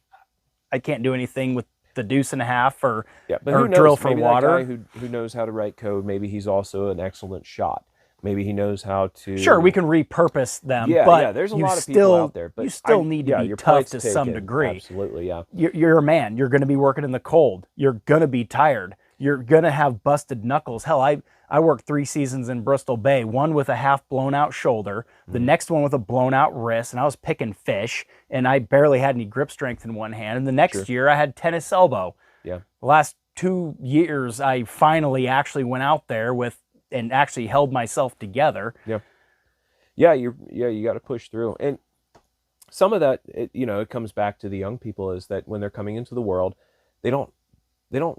do anything with the deuce and a half or drill for maybe water. That guy who knows how to write code, maybe he's also an excellent shot. Maybe he knows how to. Sure, we can repurpose them. Yeah, there's a lot of people out there, but you still need to be tough to some degree. Absolutely, yeah. You're a man. You're going to be working in the cold. You're going to be tired. You're going to have busted knuckles. Hell, I worked 3 seasons in Bristol Bay, one with a half blown out shoulder, the next one with a blown out wrist, and I was picking fish, and I barely had any grip strength in one hand. And the next year I had tennis elbow. Yeah. The last 2 years I finally actually went out there and actually held myself together. Yeah. Yeah, you got to push through. And some of that, it comes back to the young people, is that when they're coming into the world, they don't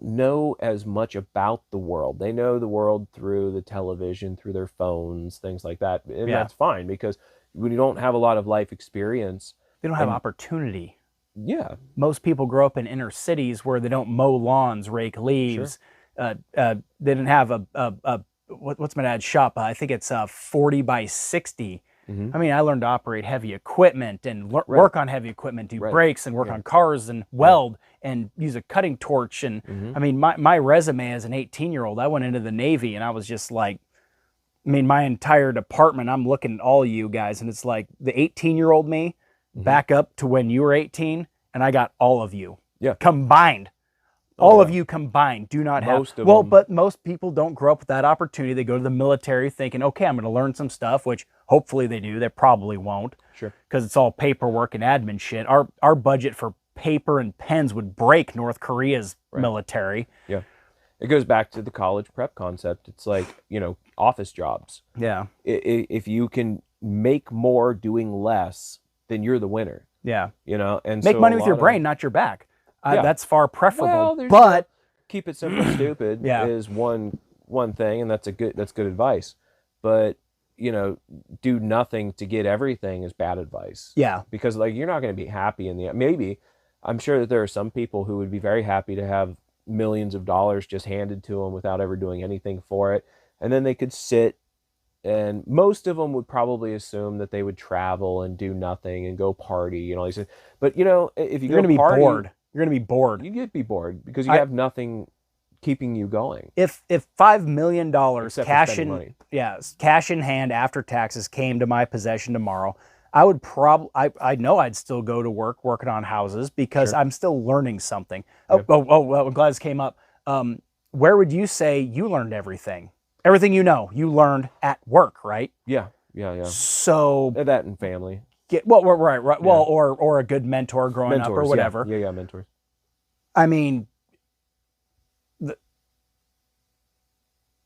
know as much about the world. They know the world through the television, through their phones, things like that. And that's fine, because when you don't have a lot of life experience, they don't have opportunity. Yeah. Most people grow up in inner cities where they don't mow lawns, rake leaves. Sure. They didn't have what's my dad's shop? I think it's 40 by 60. I mean, I learned to operate heavy equipment and work on heavy equipment, do brakes and work on cars and weld and use a cutting torch. And I mean, my resume as an 18-year-old, I went into the Navy and I was just like, I mean, my entire department, I'm looking at all you guys and it's like the 18-year-old me back up to when you were 18, and I got all of you. Yeah. Combined. All of you combined do not have. Most of well, them. but most people don't grow up with that opportunity. They go to the military thinking, okay, I'm going to learn some stuff, which hopefully they do. They probably won't. Sure. Because it's all paperwork and admin shit. Our budget for paper and pens would break North Korea's military. Yeah. It goes back to the college prep concept. It's like, office jobs. Yeah. If you can make more doing less, then you're the winner. Yeah. And make so money with your brain, not your back. Yeah. That's far preferable. Well, but keep it simple, stupid Yeah. is one thing, and that's good advice. But do nothing to get everything is bad advice. yeah, Because you're not going to be happy in the maybe. I'm sure that there are some people who would be very happy to have millions of dollars just handed to them without ever doing anything for it, and then they could sit. And most of them would probably assume that they would travel and do nothing and go party and all these things. But if you're going to be bored. You're going to be bored. You get be bored because you have nothing keeping you going. If $5 million Except for cash spending in money. cash in hand after taxes came to my possession tomorrow, I would I know I'd still go to work working on houses because I'm still learning something. Yeah. Well, I'm glad this came up. Where would you say you learned everything? Everything you learned at work, right? Yeah. So That and family. right. Well, or a good mentor growing up or whatever. Yeah, mentors. I mean,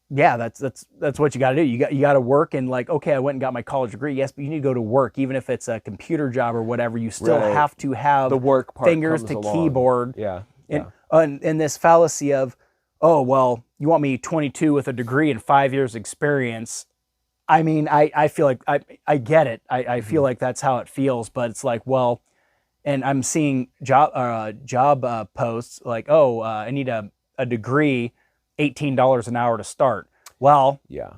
that's what you got to do. You got to work and okay, I went and got my college degree. Yes, but you need to go to work, even if it's a computer job or whatever. You still have to have the work part fingers to comes along. keyboard. Yeah. And this fallacy of, oh well, you want me 22 with a degree and 5 years experience. I mean, I feel like I get it. I feel like that's how it feels, but it's like, well, and I'm seeing job posts like, oh, I need a degree, $18 an hour to start. Well, Yeah.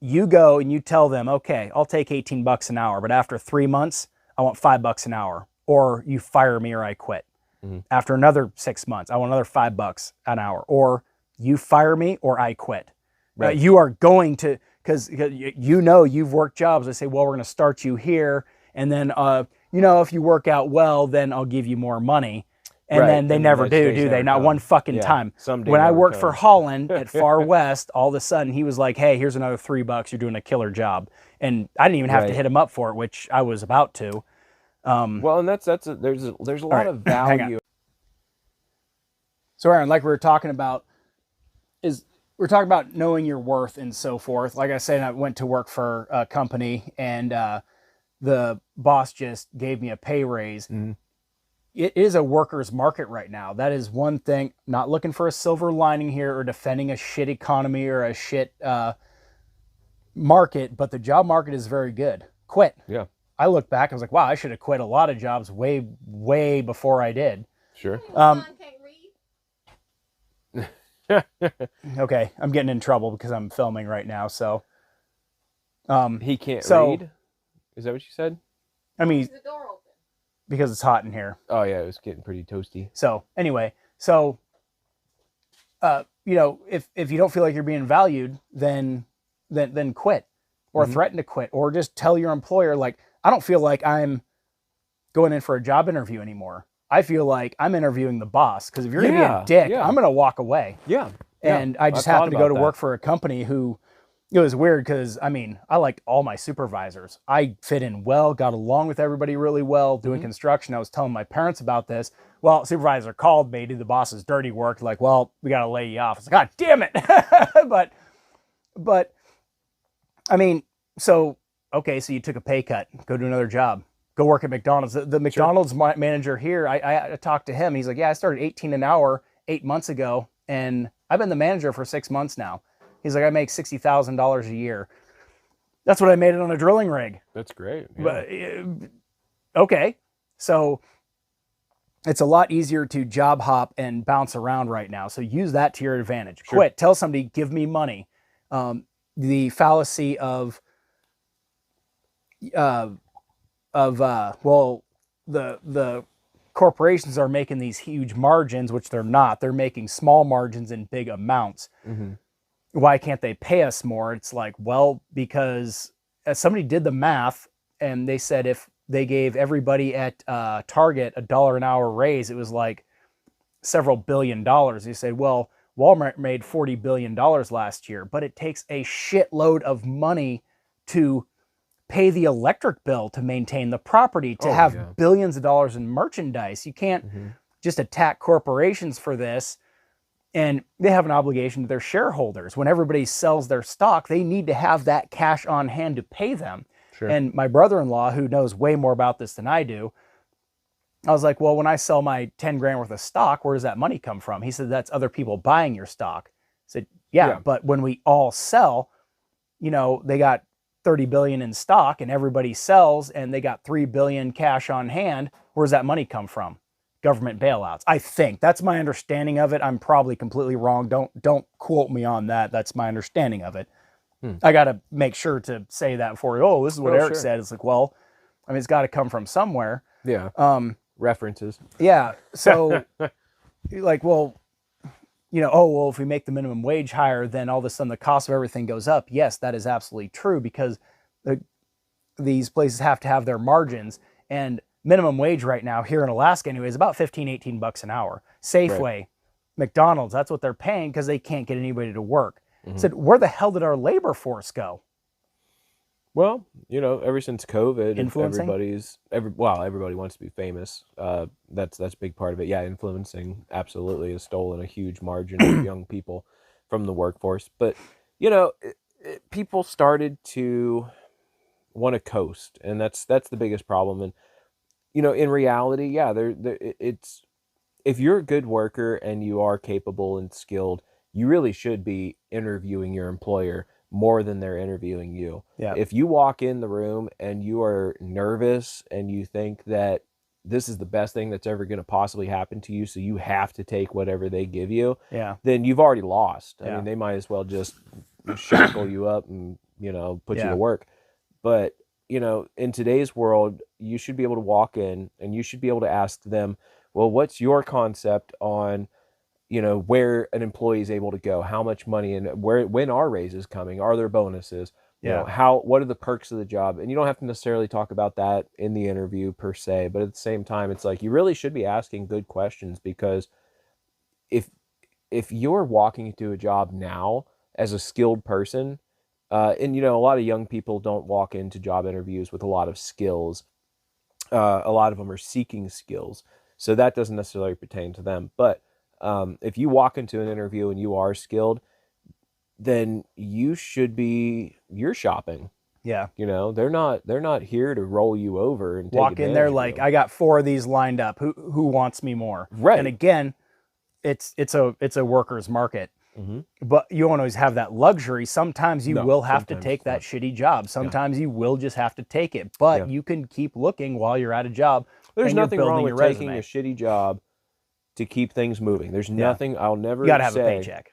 you go and you tell them, okay, I'll take $18 an hour, but after 3 months, I want $5 an hour, or you fire me or I quit. Mm-hmm. After another 6 months, I want another $5 an hour, or you fire me or I quit. Right. You are going to, because you've worked jobs. I say, well, we're going to start you here, and then if you work out well, then I'll give you more money. And then they never do they? Not one fucking time. When I worked for Holland at Far West, all of a sudden he was like, hey, here's another $3. You're doing a killer job. And I didn't even have to hit him up for it, which I was about to. Well, and there's a lot of value. So Aaron, like we were talking about, we're talking about knowing your worth and so forth. Like I said, I went to work for a company and the boss just gave me a pay raise. Mm-hmm. It is a worker's market right now. That is one thing. Not looking for a silver lining here or defending a shit economy or a shit market, but the job market is very good. Quit. Yeah. I look back, I was like, wow, I should have quit a lot of jobs way, way before I did. Sure. Okay, I'm getting in trouble because I'm filming right now, so. He can't read? Is that what you said? I mean, the door open? because it's hot in here. Oh, yeah, it was getting pretty toasty. So anyway, if you don't feel like you're being valued, then quit, or threaten to quit, or just tell your employer, like, I don't feel like I'm going in for a job interview anymore. I feel like I'm interviewing the boss, because if you're going to be a dick, I'm going to walk away. Yeah. And I just happened to go to work for a company who, it was weird because, I mean, I liked all my supervisors. I fit in well, got along with everybody really well, doing construction. I was telling my parents about this. Well, supervisor called me, did the boss's dirty work. Like, well, we got to lay you off. It's like, God damn it. but I mean, okay, so you took a pay cut, go do another job, go work at McDonald's. The McDonald's manager here, I talked to him. He's like, yeah, I started 18 an hour 8 months ago, and I've been the manager for 6 months now. He's like, I make $60,000 a year. That's what I made it on a drilling rig. That's great. Yeah. But okay, so it's a lot easier to job hop and bounce around right now. So use that to your advantage. Sure. Quit. Tell somebody, give me money. The fallacy of the corporations are making these huge margins, which they're not. They're making small margins in big amounts. Mm-hmm. Why can't they pay us more? It's like, well, because somebody did the math and they said if they gave everybody at Target $1 an hour raise. It was like several $billion. He said, well, Walmart made $40 billion last year, but it takes a shitload of money to pay the electric bill, to maintain the property, to have billions of dollars in merchandise. You can't just attack corporations for this. And they have an obligation to their shareholders. When everybody sells their stock, they need to have that cash on hand to pay them. Sure. And my brother-in-law, who knows way more about this than I do, I was like, well, when I sell my 10 grand worth of stock, where does that money come from? He said, that's other people buying your stock. I said, yeah, but when we all sell, you know, they got 30 billion in stock and everybody sells and they got 3 billion cash on hand. Where does that money come from? Government bailouts. I think that's my understanding of it. I'm probably completely wrong. Don't quote me on that. That's my understanding of it. I got to make sure to say that before, oh, this is what Eric said. It's like, well, I mean, it's got to come from somewhere. Yeah. References. Yeah. So like, well, you know, oh, well, if we make the minimum wage higher, then all of a sudden the cost of everything goes up. Yes, that is absolutely true, because these places have to have their margins, and minimum wage right now here in Alaska anyway is about 15, 18 bucks an hour. Safeway, McDonald's, that's what they're paying because they can't get anybody to work. Said, where the hell did our labor force go? Well, you know, ever since COVID, Influencing? everybody wants to be famous. That's a big part of it. Yeah, influencing absolutely has stolen a huge margin of young people from the workforce. But, you know, people started to want to coast, and that's the biggest problem. And, you know, in reality, yeah, it's, if you're a good worker and you are capable and skilled, you really should be interviewing your employer more than they're interviewing you. Yeah. If you walk in the room and you are nervous and you think that this is the best thing that's ever going to possibly happen to you, so you have to take whatever they give you, then you've already lost. I mean, they might as well just shackle you up and, you know, put you to work. But, you know, in today's world, you should be able to walk in and you should be able to ask them, well, what's your concept on, you know, where an employee is able to go, how much money, and when are raises coming? Are there bonuses? You know, what are the perks of the job? And you don't have to necessarily talk about that in the interview per se, but at the same time, it's like, you really should be asking good questions, because if you're walking into a job now as a skilled person, and, you know, a lot of young people don't walk into job interviews with a lot of skills. A lot of them are seeking skills. So that doesn't necessarily pertain to them. But if you walk into an interview and you are skilled, then you're shopping. Yeah. You know, they're not here to roll you over and walk in there like, I got 4 of these lined up. Who wants me more? Right. And again, it's a worker's market. But you won't always have that luxury. Sometimes you will have to take that shitty job. Sometimes you will just have to take it. But you can keep looking while you're at a job. There's nothing wrong with taking a shitty job to keep things moving. There's nothing. I'll never. You gotta have a paycheck.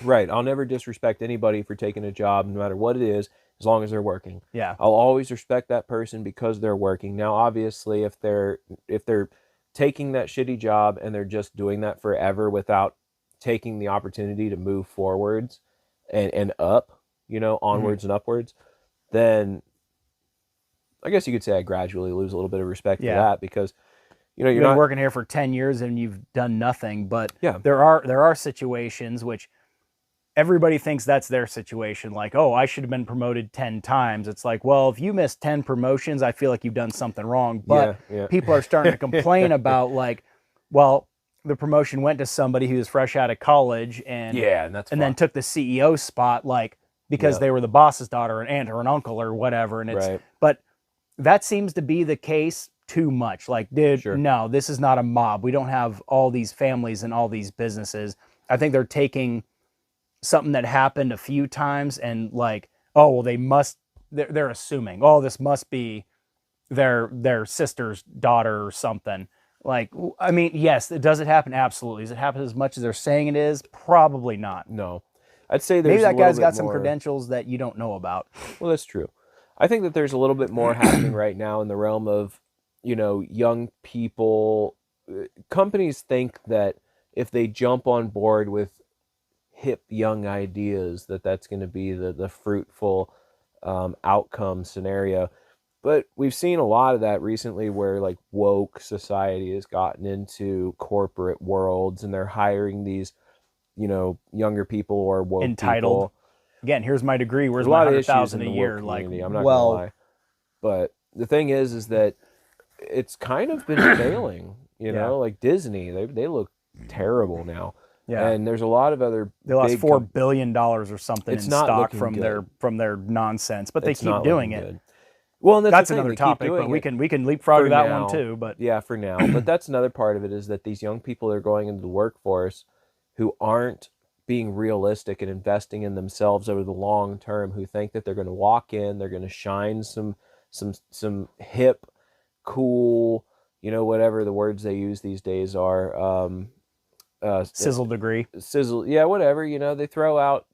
Right. I'll never disrespect anybody for taking a job, no matter what it is, as long as they're working. Yeah. I'll always respect that person because they're working. Now, obviously, if they're taking that shitty job and they're just doing that forever without taking the opportunity to move forwards and up, you know, onwards and upwards, then I guess you could say I gradually lose a little bit of respect for that, because, you know, you've been working here for 10 years and you've done nothing. But yeah, there are situations which everybody thinks that's their situation. Like, oh, I should have been promoted 10 times. It's like, well, if you missed 10 promotions, I feel like you've done something wrong. But people are starting to complain about, like, well, the promotion went to somebody who was fresh out of college and then took the CEO spot, like, because they were the boss's daughter, an aunt or an uncle or whatever. And it's, but that seems to be the case too much. Like, dude, no, this is not a mob. We don't have all these families and all these businesses. I think they're taking something that happened a few times and like, oh, well, they're assuming, oh, this must be their sister's daughter or something. Like, I mean, yes, does it happen? Absolutely. Does it happen as much as they're saying it is? Probably not. No. I'd say there's maybe that guy's got some credentials that you don't know about. Well, that's true. I think that there's a little bit more happening right now in the realm of, you know, young people. Companies think that if they jump on board with hip young ideas, that's going to be the fruitful outcome scenario. But we've seen a lot of that recently where like woke society has gotten into corporate worlds and they're hiring these, younger people or woke Entitled. people. Again, here's my degree. There's Where's a my lot of issues 100,000 in a the woke year? Like, community, I'm not gonna well, lie. But the thing is that it's kind of been failing, yeah, like Disney, they look terrible now. yeah. And there's a lot of other They lost big $4 billion or something it's in not stock looking from good. their nonsense, but they It's keep not doing looking it. good. Well, and that's the That's thing, another they keep topic, but doing it we can leapfrog for that one now. too. But Yeah, for now. But that's another part of it, is that these young people are going into the workforce who aren't being realistic and investing in themselves over the long term, who think that they're going to walk in, they're going to shine some hip, cool, whatever the words they use these days are, sizzle degree. sizzle, yeah, whatever, they throw out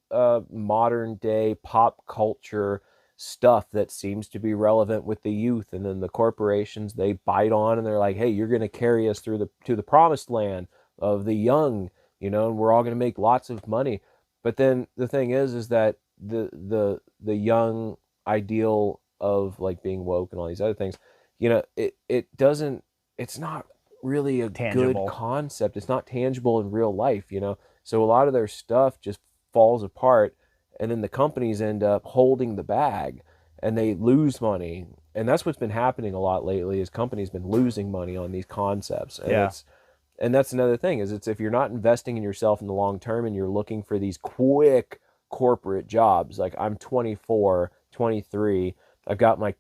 modern day pop culture stuff that seems to be relevant with the youth, and then the corporations, they bite on and they're like, hey, you're going to carry us through to the promised land of the young, and we're all going to make lots of money. But then the thing is that the young ideal of like being woke and all these other things, it doesn't, it's not really a Tangible. good concept. It's not tangible in real life, so a lot of their stuff just falls apart, and then the companies end up holding the bag and they lose money. And that's what's been happening a lot lately, is companies been losing money on these concepts. And Yeah. and that's another thing, is it's, if you're not investing in yourself in the long term and you're looking for these quick corporate jobs, like I'm 24, 23, I've got my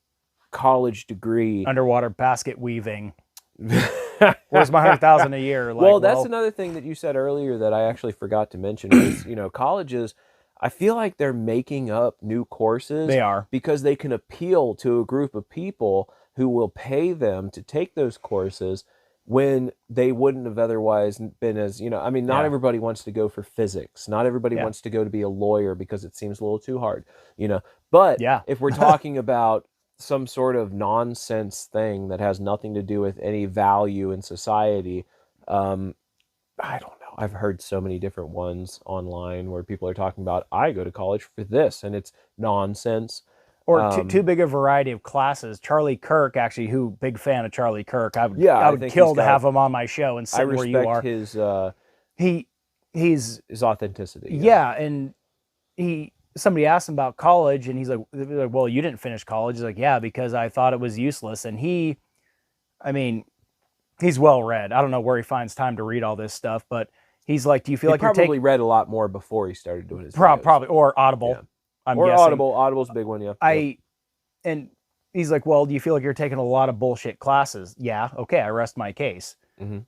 college degree. Underwater basket weaving. Where's my 100,000 a year? Like, well, that's another thing that you said earlier that I actually forgot to mention is, colleges, I feel like they're making up new courses. They are. Because they can appeal to a group of people who will pay them to take those courses when they wouldn't have otherwise been as, I mean, not Yeah. everybody wants to go for physics. Not everybody Yeah. wants to go to be a lawyer because it seems a little too hard, But Yeah. if we're talking about some sort of nonsense thing that has nothing to do with any value in society, I don't know. I've heard so many different ones online where people are talking about, I go to college for this, and it's nonsense. Or too big a variety of classes. Charlie Kirk, actually, who big fan of Charlie Kirk. I would Yeah, I would think kill he's to got- have him on my show and I sit where you are. respect He's his authenticity. yeah, and somebody asked him about college, and he's like, well, you didn't finish college. He's like, yeah, because I thought it was useless. And I mean, he's well read. I don't know where he finds time to read all this stuff, but he's like, do you feel He like you're probably taking read a lot more before he started doing his videos. probably, or Audible? Yeah. I'm Or guessing. Audible. Audible's a big one, yeah. And he's like, well, do you feel like you're taking a lot of bullshit classes? Yeah. Okay. I rest my case. Mhm.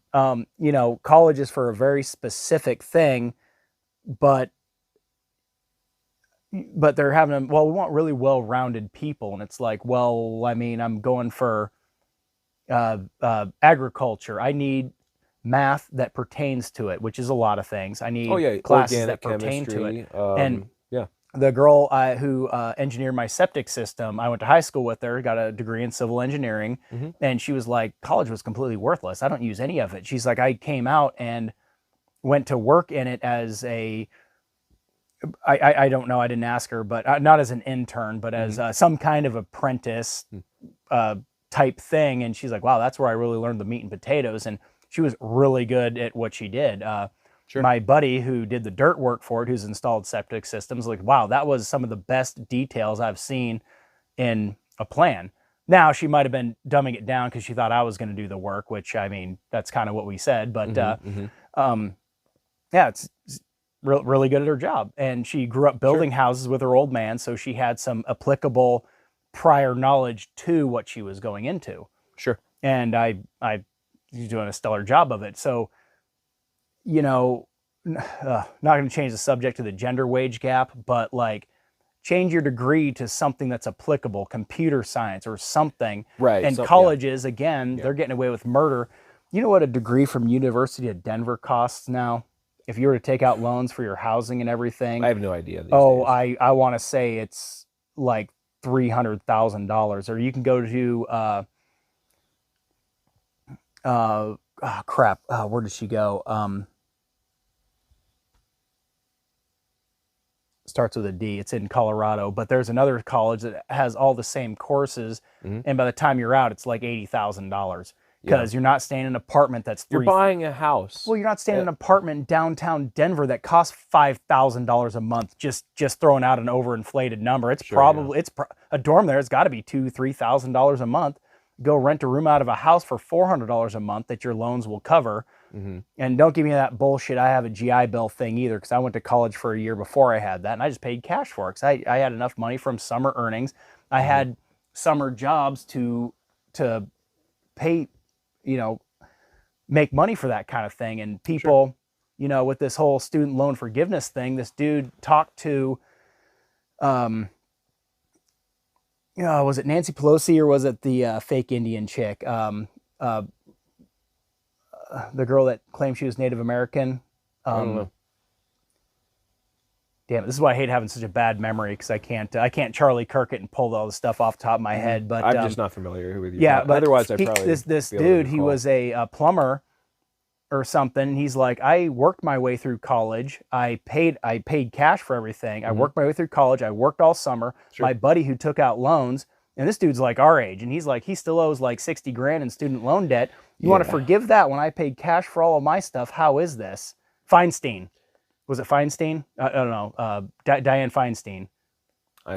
College is for a very specific thing, but they're having them, well, we want really well-rounded people. And it's like, well, I mean, I'm going for agriculture. I need math that pertains to it, which is a lot of things. I need classes that pertain to it. And yeah. the girl who engineered my septic system, I went to high school with her, got a degree in civil engineering, and she was like, college was completely worthless. I don't use any of it. She's like, I came out and went to work in it as I don't know, I didn't ask her, but not as an intern, but as some kind of apprentice type thing. And she's like, wow, that's where I really learned the meat and potatoes. And she was really good at what she did. Sure. My buddy who did the dirt work for it, who's installed septic systems, like, wow, that was some of the best details I've seen in a plan. Now, she might have been dumbing it down because she thought I was going to do the work, which, I mean, that's kind of what we said. But yeah, it's really good at her job. And she grew up building houses with her old man, so she had some applicable prior knowledge to what she was going into. Sure. And she's doing a stellar job of it. So, not going to change the subject to the gender wage gap, but like change your degree to something that's applicable, computer science or something. Right. And colleges, again, they're getting away with murder. You know what a degree from University of Denver costs now? If you were to take out loans for your housing and everything. I have no idea. These days. I want to say it's like $300,000. Or you can go to where did she go? starts with a D. It's in Colorado, but there's another college that has all the same courses, and by the time you're out, it's like $80,000 because you're not staying in an apartment that's You're buying a house. well, you're not staying in an apartment in downtown Denver that costs $5,000 a month. Just throwing out an overinflated number. It's probably a dorm there. It's got to be $2,000-$3,000 a month. Go rent a room out of a house for $400 a month that your loans will cover. And don't give me that bullshit. I have a GI Bill thing either, because I went to college for a year before I had that, and I just paid cash for it because I had enough money from summer earnings. I had summer jobs to pay, make money for that kind of thing. And people, with this whole student loan forgiveness thing, this dude talked to, was it Nancy Pelosi or was it the fake Indian chick? The girl that claimed she was Native American. I don't know. Damn it, this is why I hate having such a bad memory, because I can't Charlie Kirk it and pull all the stuff off the top of my head. But I'm just not familiar with you. Yeah, but otherwise I probably this dude, he was a plumber or something. He's like, I worked my way through college. I paid cash for everything. I worked my way through college. I worked all summer. My buddy who took out loans, and this dude's like our age, and he's like, he still owes like 60 grand in student loan debt. You want to forgive that when I paid cash for all of my stuff? How is this? Feinstein. Was it Feinstein? I don't know. Dianne Feinstein.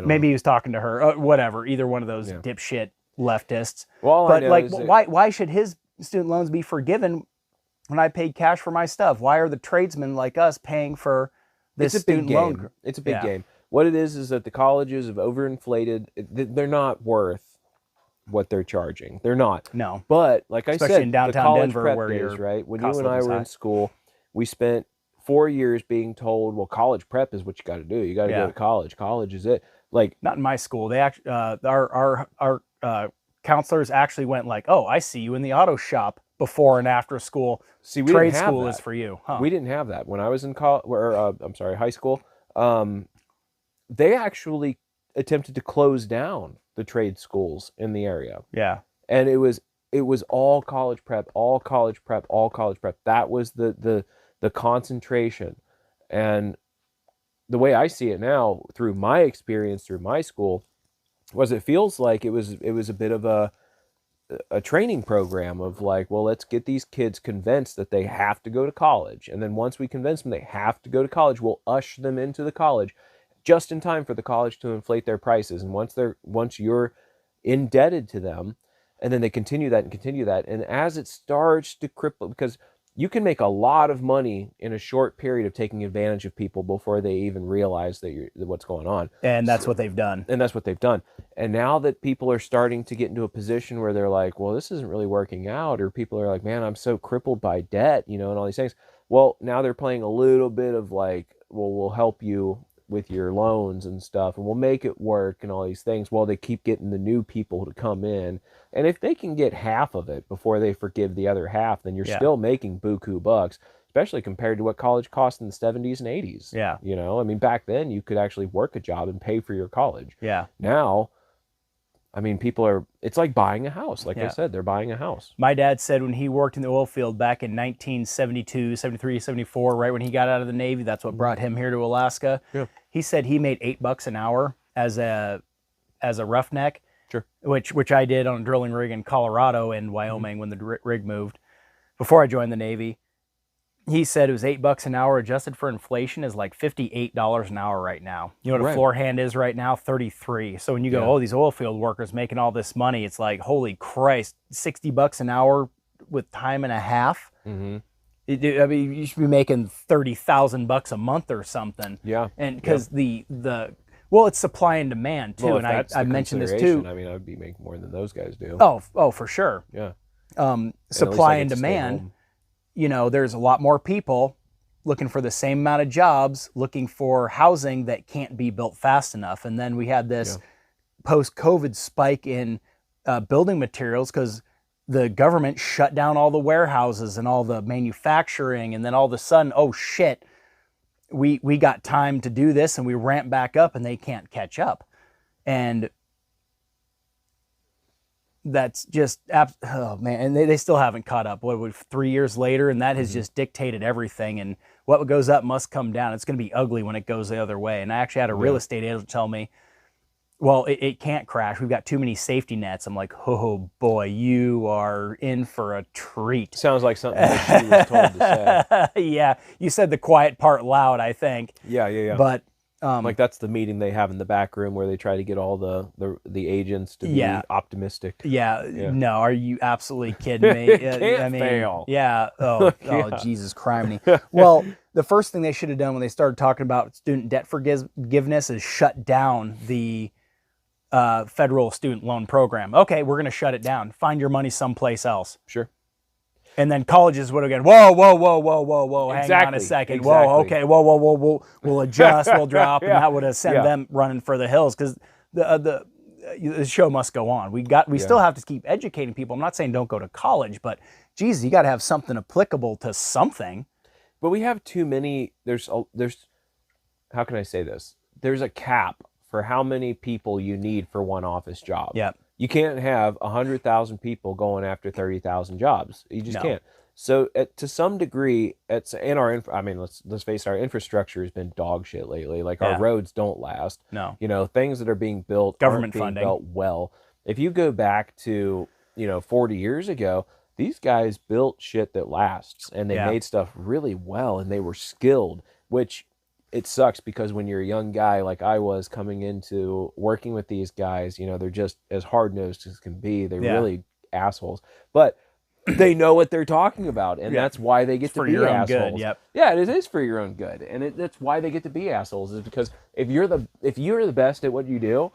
Maybe he was talking to her. Whatever. Either one of those dipshit leftists. Well, but like, why should his student loans be forgiven when I paid cash for my stuff? Why are the tradesmen like us paying for this student loan? It's a big game. What it is that the colleges have overinflated. They're not worth what they're charging. They're not. No. But like I Especially said, in downtown the college Denver, prep where days, your right? When you cost and I living's were high. in school, we spent 4 years being told, well, college prep is what you got to do. You got to go to college. College is it. Like, not in my school. They actually, our counselors actually went like, oh, I see you in the auto shop before and after school. See, we trade didn't have school that. is for you. Huh? We didn't have that when I was in high school. They actually attempted to close down the trade schools in the area. Yeah. And it was all college prep, all college prep, all college prep. That was the concentration. And the way I see it now, through my experience, through my school, was it feels like it was a bit of a training program of like, well, let's get these kids convinced that they have to go to college. And then once we convince them they have to go to college, we'll usher them into the college just in time for the college to inflate their prices. And once you're indebted to them, and then they continue that. And as it starts to cripple, because you can make a lot of money in a short period of taking advantage of people before they even realize what's going on. And that's what they've done. And that's what they've done. And now that people are starting to get into a position where they're like, well, this isn't really working out, or people are like, man, I'm so crippled by debt, and all these things. Well, now they're playing a little bit of like, well, we'll help you with your loans and stuff, and we'll make it work and all these things, while they keep getting the new people to come in. And if they can get half of it before they forgive the other half, then you're still making buku bucks, especially compared to what college cost in the 70s and 80s. Yeah. I mean, back then you could actually work a job and pay for your college. Yeah. Now, I mean, it's like buying a house. Like I said, they're buying a house. My dad said when he worked in the oil field back in 1972, 73, 74, right when he got out of the Navy, that's what brought him here to Alaska. Yeah. He said he made $8 an hour as a roughneck. Sure. Which I did on a drilling rig in Colorado and Wyoming when the rig moved before I joined the Navy. He said it was $8 an hour, adjusted for inflation is like $58 an hour right now. You know what a floor hand is right now? 33. So when you go, oh, these oil field workers making all this money, it's like, holy Christ, $60 an hour with time and a half. Mm-hmm. I mean, you should be making $30,000 a month or something. Yeah. And because well, it's supply and demand too. Well, and I mentioned this too. I mean, I would be making more than those guys do. Oh, for sure. Yeah. Supply and demand. There's a lot more people looking for the same amount of jobs, looking for housing that can't be built fast enough. And then we had this post-COVID spike in building materials because the government shut down all the warehouses and all the manufacturing. And then all of a sudden, oh shit, we got time to do this, and we ramp back up and they can't catch up. And that's just oh man, and they still haven't caught up. What 3 years later, and that has just dictated everything. And what goes up must come down. It's going to be ugly when it goes the other way. And I actually had a real estate agent tell me, well, it can't crash. We've got too many safety nets. I'm like, oh boy, you are in for a treat. Sounds like something that she was told to say. Yeah, you said the quiet part loud, I think. Yeah. But Like that's the meeting they have in the back room where they try to get all the agents to be optimistic. Yeah, no, are you absolutely kidding me? Can't fail. Yeah. Oh, Jesus criminy. Well, the first thing they should have done when they started talking about student debt forgiveness is shut down the federal student loan program. Okay, we're going to shut it down. Find your money someplace else. Sure. And then colleges would have gone, whoa, hang on a second. Exactly. Whoa, okay, whoa, we'll adjust, we'll drop, and that would have sent them running for the hills because the show must go on. We still have to keep educating people. I'm not saying don't go to college, but geez, you got to have something applicable to something. But we have too many. There's how can I say this? There's a cap for how many people you need for one office job. Yeah. You can't have 100,000 people going after 30,000 jobs. You just can't. So to some degree, it's in our. I mean, let's face it, our infrastructure has been dog shit lately. Like our roads don't last. No. You know, things that are being built, Government aren't being funding. built well. If you go back to 40 years ago, these guys built shit that lasts, and they made stuff really well, and they were skilled. Which it sucks because when you're a young guy like I was coming into working with these guys, they're just as hard-nosed as can be. They're really assholes. But they know what they're talking about, and that's why they get to be your own assholes. good. Yep. Yeah, it is for your own good, and that's why they get to be assholes. Is because if you're the best at what you do,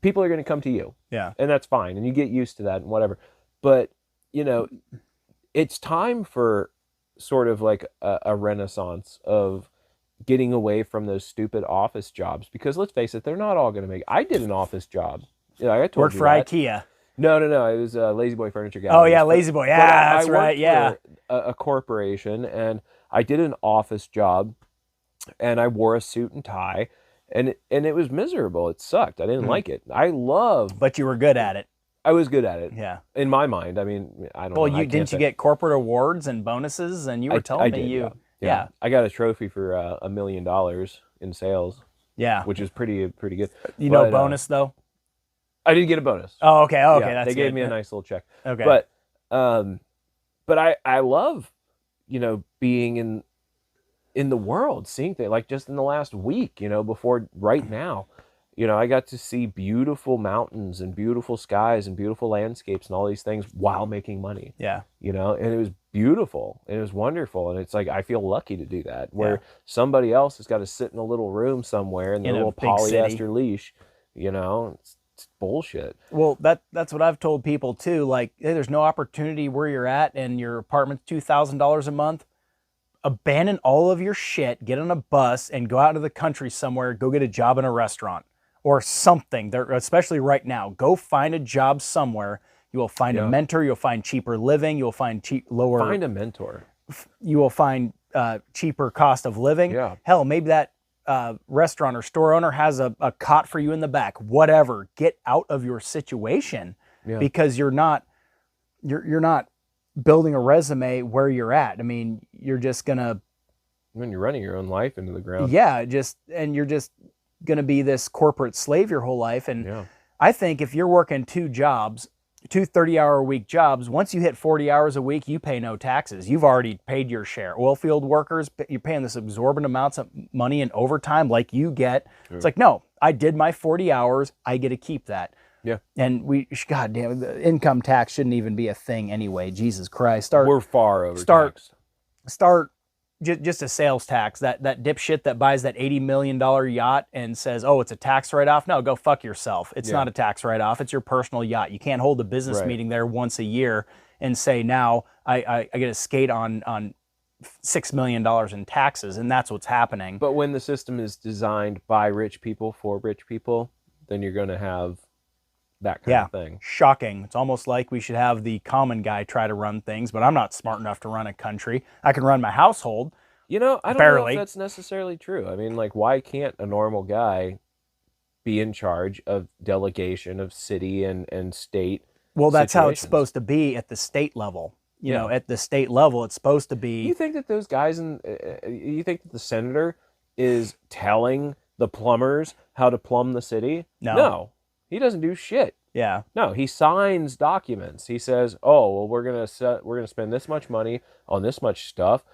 people are going to come to you. Yeah. And that's fine, and you get used to that and whatever. But it's time for sort of like a renaissance of getting away from those stupid office jobs, because let's face it, they're not all going to make. I did an office job. I told Worked you for that. IKEA. No. It was Lazy Boy Furniture Gallery. Oh yeah, Lazy Boy. Yeah, that's right. Yeah. For a corporation, and I did an office job, and I wore a suit and tie, and it was miserable. It sucked. I didn't like it. But you were good at it. I was good at it. Yeah. In my mind, I mean, I don't know. Well, didn't you get corporate awards and bonuses? And you were telling me you. Yeah. I got a trophy for $1 million in sales. Yeah. Which is pretty good. Bonus though. I did get a bonus. Oh, okay. Oh, okay. Yeah, That's they gave good. me a nice little check. Okay. But I love, being in the world, seeing things like just in the last week, before right now, I got to see beautiful mountains and beautiful skies and beautiful landscapes and all these things while making money. Yeah. And it was beautiful and it was wonderful. And it's like, I feel lucky to do that, where somebody else has got to sit in a little room somewhere in their little polyester leash, it's bullshit. Well, that's what I've told people too. Like, hey, there's no opportunity where you're at and your apartment's $2,000 a month. Abandon all of your shit, get on a bus and go out into the country somewhere, go get a job in a restaurant or something. There, especially right now, go find a job somewhere. You will find a mentor. You'll find cheaper living. You'll find Find a mentor. You will find cheaper cost of living. Yeah. Hell, maybe that restaurant or store owner has a cot for you in the back. Whatever. Get out of your situation because you're not building a resume where you're at. I mean, you're just gonna. When you're running your own life into the ground. Yeah, you're just going to be this corporate slave your whole life. And I think if you're working two 30-hour-a-week jobs, once you hit 40 hours a week, you pay no taxes. You've already paid your share. Oilfield workers, you're paying this exorbitant amounts of money in overtime like you get. It's like, no, I did my 40 hours. I get to keep that. Yeah. And God damn, the income tax shouldn't even be a thing anyway. Jesus Christ. We're far over taxed. Start just a sales tax, that dipshit that buys that $80 million yacht and says, oh, it's a tax write-off. No, go fuck yourself. It's not a tax write-off. It's your personal yacht. You can't hold a business meeting there once a year and say, now I get to skate on $6 million in taxes. And that's what's happening. But when the system is designed by rich people for rich people, then you're going to have that kind of thing. Shocking. It's almost like we should have the common guy try to run things, but I'm not smart enough to run a country. I can run my household. I don't know if that's necessarily true. I mean, like, why can't a normal guy be in charge of delegation of city and state. Well, that's how it's situations. supposed to be at the state level. You Yeah. know, at the state level, it's supposed to You be. think that those guys you think that the senator is telling the plumbers how to plumb the city? No. No, he doesn't do shit. Yeah. No, he signs documents. He says, "Oh, well, we're gonna spend this much money on this much stuff.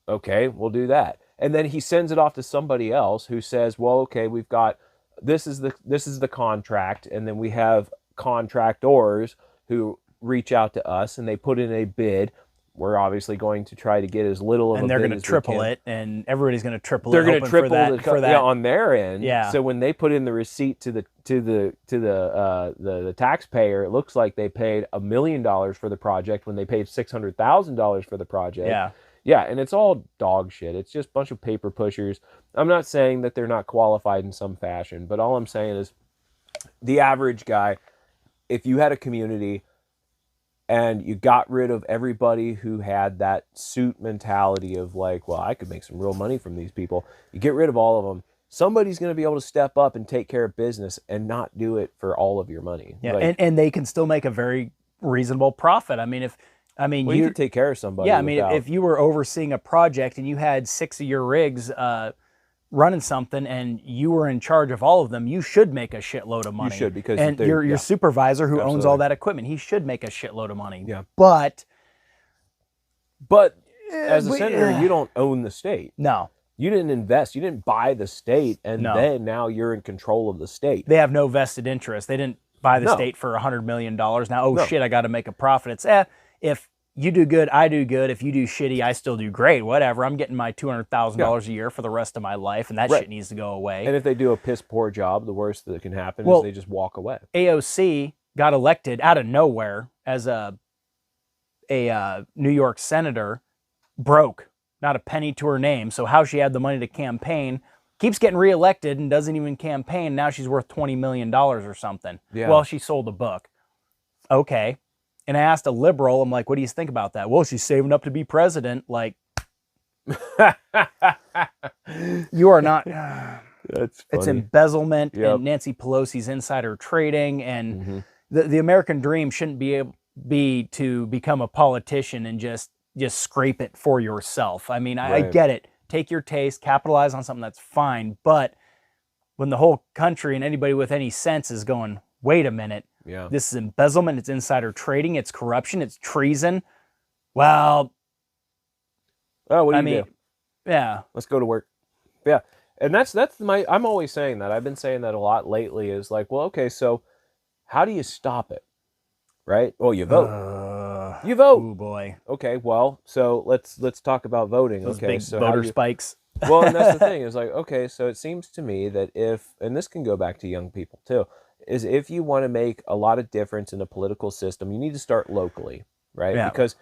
Okay, we'll do that." And then he sends it off to somebody else who says, "Well, okay, we've got this is the contract, and then we have contractors who reach out to us and they put in a bid. We're obviously going to try to get as little of And a they're bid going to as we triple can. it, and everybody's going to triple They're it. going to hoping triple for that. yeah, on their end. Yeah. So when they put in the receipt to the taxpayer, it looks like they paid $1 million for the project when they paid $600,000 for the project. Yeah. Yeah, and it's all dog shit. It's just a bunch of paper pushers. I'm not saying that they're not qualified in some fashion, but all I'm saying is the average guy, if you had a community and you got rid of everybody who had that suit mentality of like, well, I could make some real money from these people. You get rid of all of them. Somebody's going to be able to step up and take care of business and not do it for all of your money. Yeah. Like, And they can still make a very reasonable profit. I mean, well, you could take care of somebody. Yeah, I mean, without- if you were overseeing a project and you had 6 of your rigs running something and you were in charge of all of them, you should make a shitload of money. should, because and they're- your yeah. supervisor who owns Absolutely. all that equipment, he should make a shitload of money. Yeah. But as a but- senator, you don't own the state. no, You didn't invest. You didn't buy the state, and No. then now you're in control of the state. they have no vested interest. They didn't buy the No. state for $100 million. Now, oh No. shit, I got to make a profit. It's if you do good, I do good. If you do shitty, I still do great. Whatever. I'm getting my $200,000 a year for the rest of my life, and that Right. shit needs to go away. And if they do a piss poor job, the worst that can happen Well- is they just walk away. AOC got elected out of nowhere as a New York senator, broke, not a penny to her name. So how she had the money to campaign, keeps getting reelected and doesn't even campaign. Now she's worth $20 million or something. Yeah. Well, she sold a book. Okay. And I asked a liberal, I'm like, what do you think about that? Well, she's saving up to be president. Like, you are not. That's funny. It's embezzlement Yep. and Nancy Pelosi's insider trading, and Mhm. the American dream shouldn't be to become a politician and just scrape it for yourself. I mean, I Right. get it. Take your taste, capitalize on something, that's fine. But when the whole country and anybody with any sense is going, wait a minute, Yeah. this is embezzlement, it's insider trading, it's corruption, it's treason. Well, Oh, what do I you mean, do? yeah, Let's go to work. Yeah. And that's my, I'm always saying that. I've been saying that a lot lately is like, well, okay, so how do you stop it? Right? Well, you vote. You vote. Oh boy, Okay, well, so let's talk about voting. those Okay, big so how voter do you, spikes. well, and that's the thing is like, okay, so it seems to me that if, and this can go back to young people too, is if you want to make a lot of difference in the political system, you need to start locally, right? Yeah. Because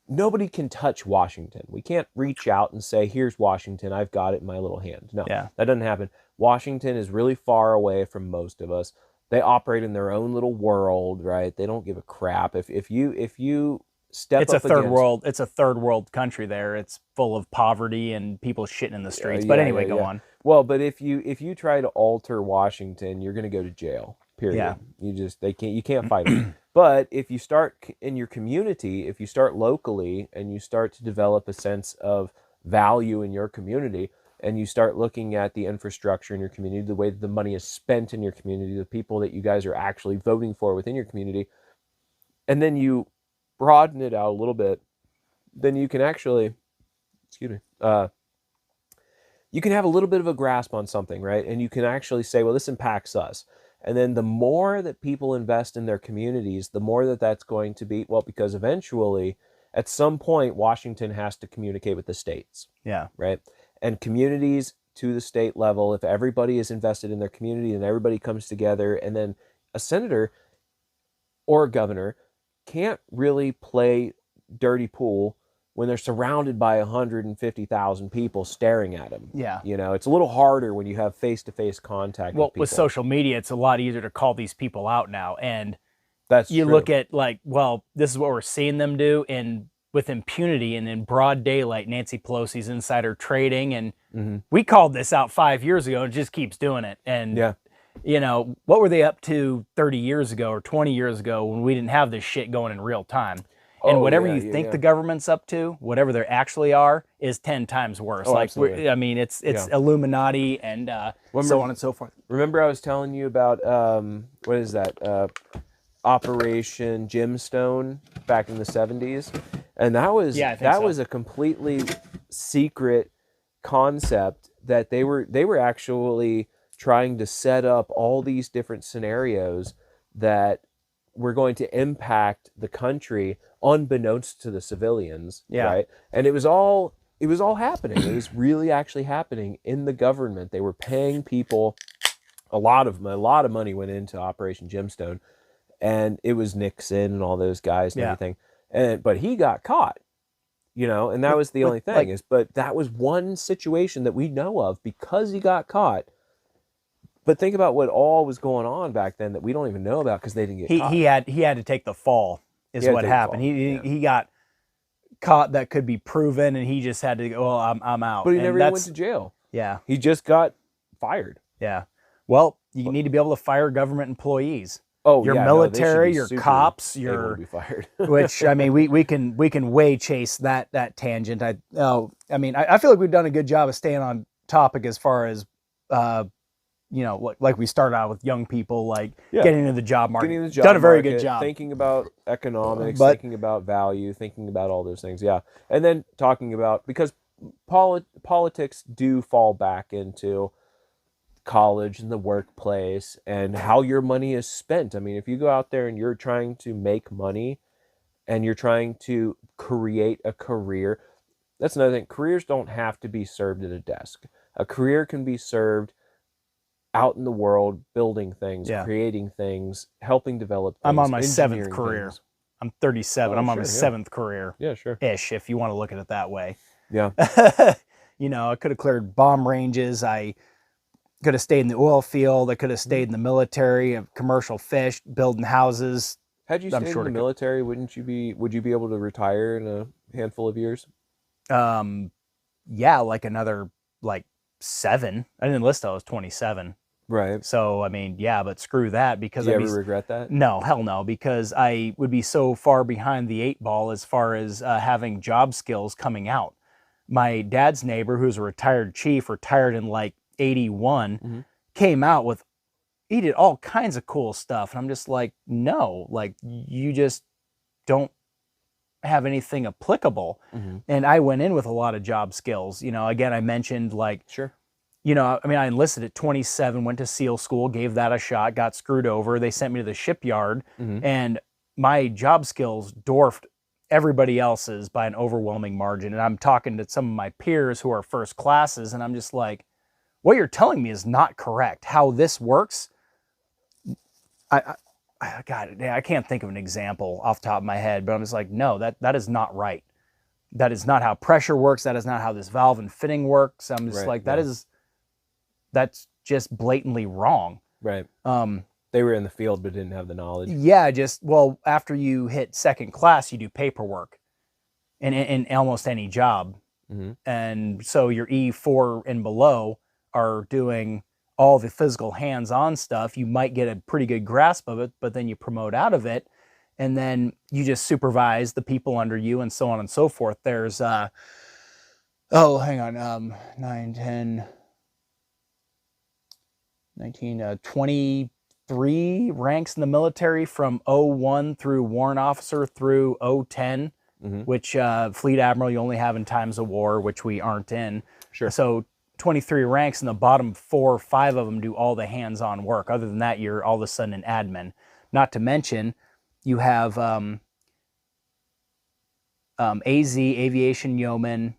nobody can touch Washington. We can't reach out and say, here's Washington, I've got it in my little hand. No, Yeah. that doesn't happen. Washington is really far away from most of us. They operate in their own little world, right? They don't give a crap. If you step It's a up third against- world. It's a third world country. There, it's full of poverty and people shitting in the streets. But yeah, anyway, yeah, go yeah. on. Well, but if you try to alter Washington, you're going to go to jail. Period. Yeah. You can't fight them. But if you start in your community, if you start locally and you start to develop a sense of value in your community, and you start looking at the infrastructure in your community, the way that the money is spent in your community, the people that you guys are actually voting for within your community, and then you broaden it out a little bit, then you can actually, you can have a little bit of a grasp on something, right? And you can actually say, well, this impacts us. And then the more that people invest in their communities, the more that that's going to be, well, because eventually, at some point, Washington has to communicate with the states, Yeah. right? And communities to the state level, if everybody is invested in their community and everybody comes together, and then a senator or a governor can't really play dirty pool when they're surrounded by 150,000 people staring at them. Yeah. You know, it's a little harder when you have face-to-face contact Well, with people. with social media, it's a lot easier to call these people out now. And That's you true. look at like, well, this is what we're seeing them do, and with impunity and in broad daylight, Nancy Pelosi's insider trading, and Mhm. we called this out 5 years ago, and it just keeps doing it. And Yeah. you know, what were they up to 30 years ago or 20 years ago when we didn't have this shit going in real time? And Oh whatever yeah, you yeah, think yeah. the government's up to, whatever they actually are, is 10 times worse. Oh, Like, absolutely. I mean, it's Yeah. Illuminati and so on and so forth. Remember I was telling you about what is that? Operation Gemstone back in the 70s, and Yeah, I think that so. was a completely secret concept that they were actually trying to set up all these different scenarios that were going to impact the country unbeknownst to the civilians, Yeah. right? And it was all happening. It was really actually happening in the government. They were paying people a lot of money went into Operation Gemstone, and it was Nixon and all those guys and Yeah. everything. But he got caught, and that was the only thing like, but that was one situation that we know of because he got caught. But think about what all was going on back then that we don't even know about because they didn't get caught. he had to take the fall, is He had to what take the happened. fall, He yeah. he got caught that could be proven, and he just had to go. Well, I'm out. But he and never even went to jail. Yeah, He just got fired. yeah. Well, you need to be able to fire government employees. Oh, Your yeah, no, they should military, be your super cops, able to your be fired. which I mean, we can way chase that tangent. I mean, I feel like we've done a good job of staying on topic as far as like we started out with young people, like Yeah. getting into the job market. Getting in the job Done a very market, good job. thinking about economics, But- thinking about value, thinking about all those things. Yeah. And then talking about, because politics do fall back into college and the workplace and how your money is spent. I mean, if you go out there and you're trying to make money and you're trying to create a career, that's another thing. Careers don't have to be served at a desk. A career can be served out in the world, building things, Yeah. creating things, helping develop things. I'm on my seventh engineering career. things. I'm 37. Oh, I'm on my sure, yeah. seventh career Yeah, sure. ish, if you want to look at it that way. Yeah. I could have cleared bomb ranges. I could have stayed in the oil field. I could have stayed in the military, commercial fish, building houses. Had you I'm stayed sure in the to go- military, would you be able to retire in a handful of years? Yeah, like another 7. I didn't enlist till I was 27. Right. So I mean, yeah, but screw that, because Do you I'd ever be regret that? no, hell no, because I would be so far behind the 8 ball as far as having job skills coming out. My dad's neighbor, who's a retired chief, retired in like 81, Mhm. came out with, he did all kinds of cool stuff. And I'm just like, no, like you just don't have anything applicable. Mhm. And I went in with a lot of job skills. Again, I mentioned like, Sure. I mean, I enlisted at 27, went to SEAL school, gave that a shot, got screwed over. They sent me to the shipyard, Mhm. and my job skills dwarfed everybody else's by an overwhelming margin. And I'm talking to some of my peers who are first classes, and I'm just like, what you're telling me is not correct. How this works, God, I can't think of an example off the top of my head, but I'm just like, no, that is not right. That is not how pressure works. That is not how this valve and fitting works. I'm just Right, like, yeah. that's just blatantly wrong. Right. They were in the field but didn't have the knowledge. Yeah, well, after you hit second class, you do paperwork in almost any job. Mhm. And so your E4 and below are doing all the physical hands-on stuff. You might get a pretty good grasp of it, but then you promote out of it, and then you just supervise the people under you and so on and so forth. There's, hang on, 9, 10, 19, 23 ranks in the military from 01 through warrant officer through 010, Mhm. which fleet admiral you only have in times of war, which we aren't in. Sure. So 23 ranks, and the bottom 4 or 5 of them do all the hands-on work. Other than that, you're all of a sudden an admin. Not to mention, you have AZ, aviation yeoman,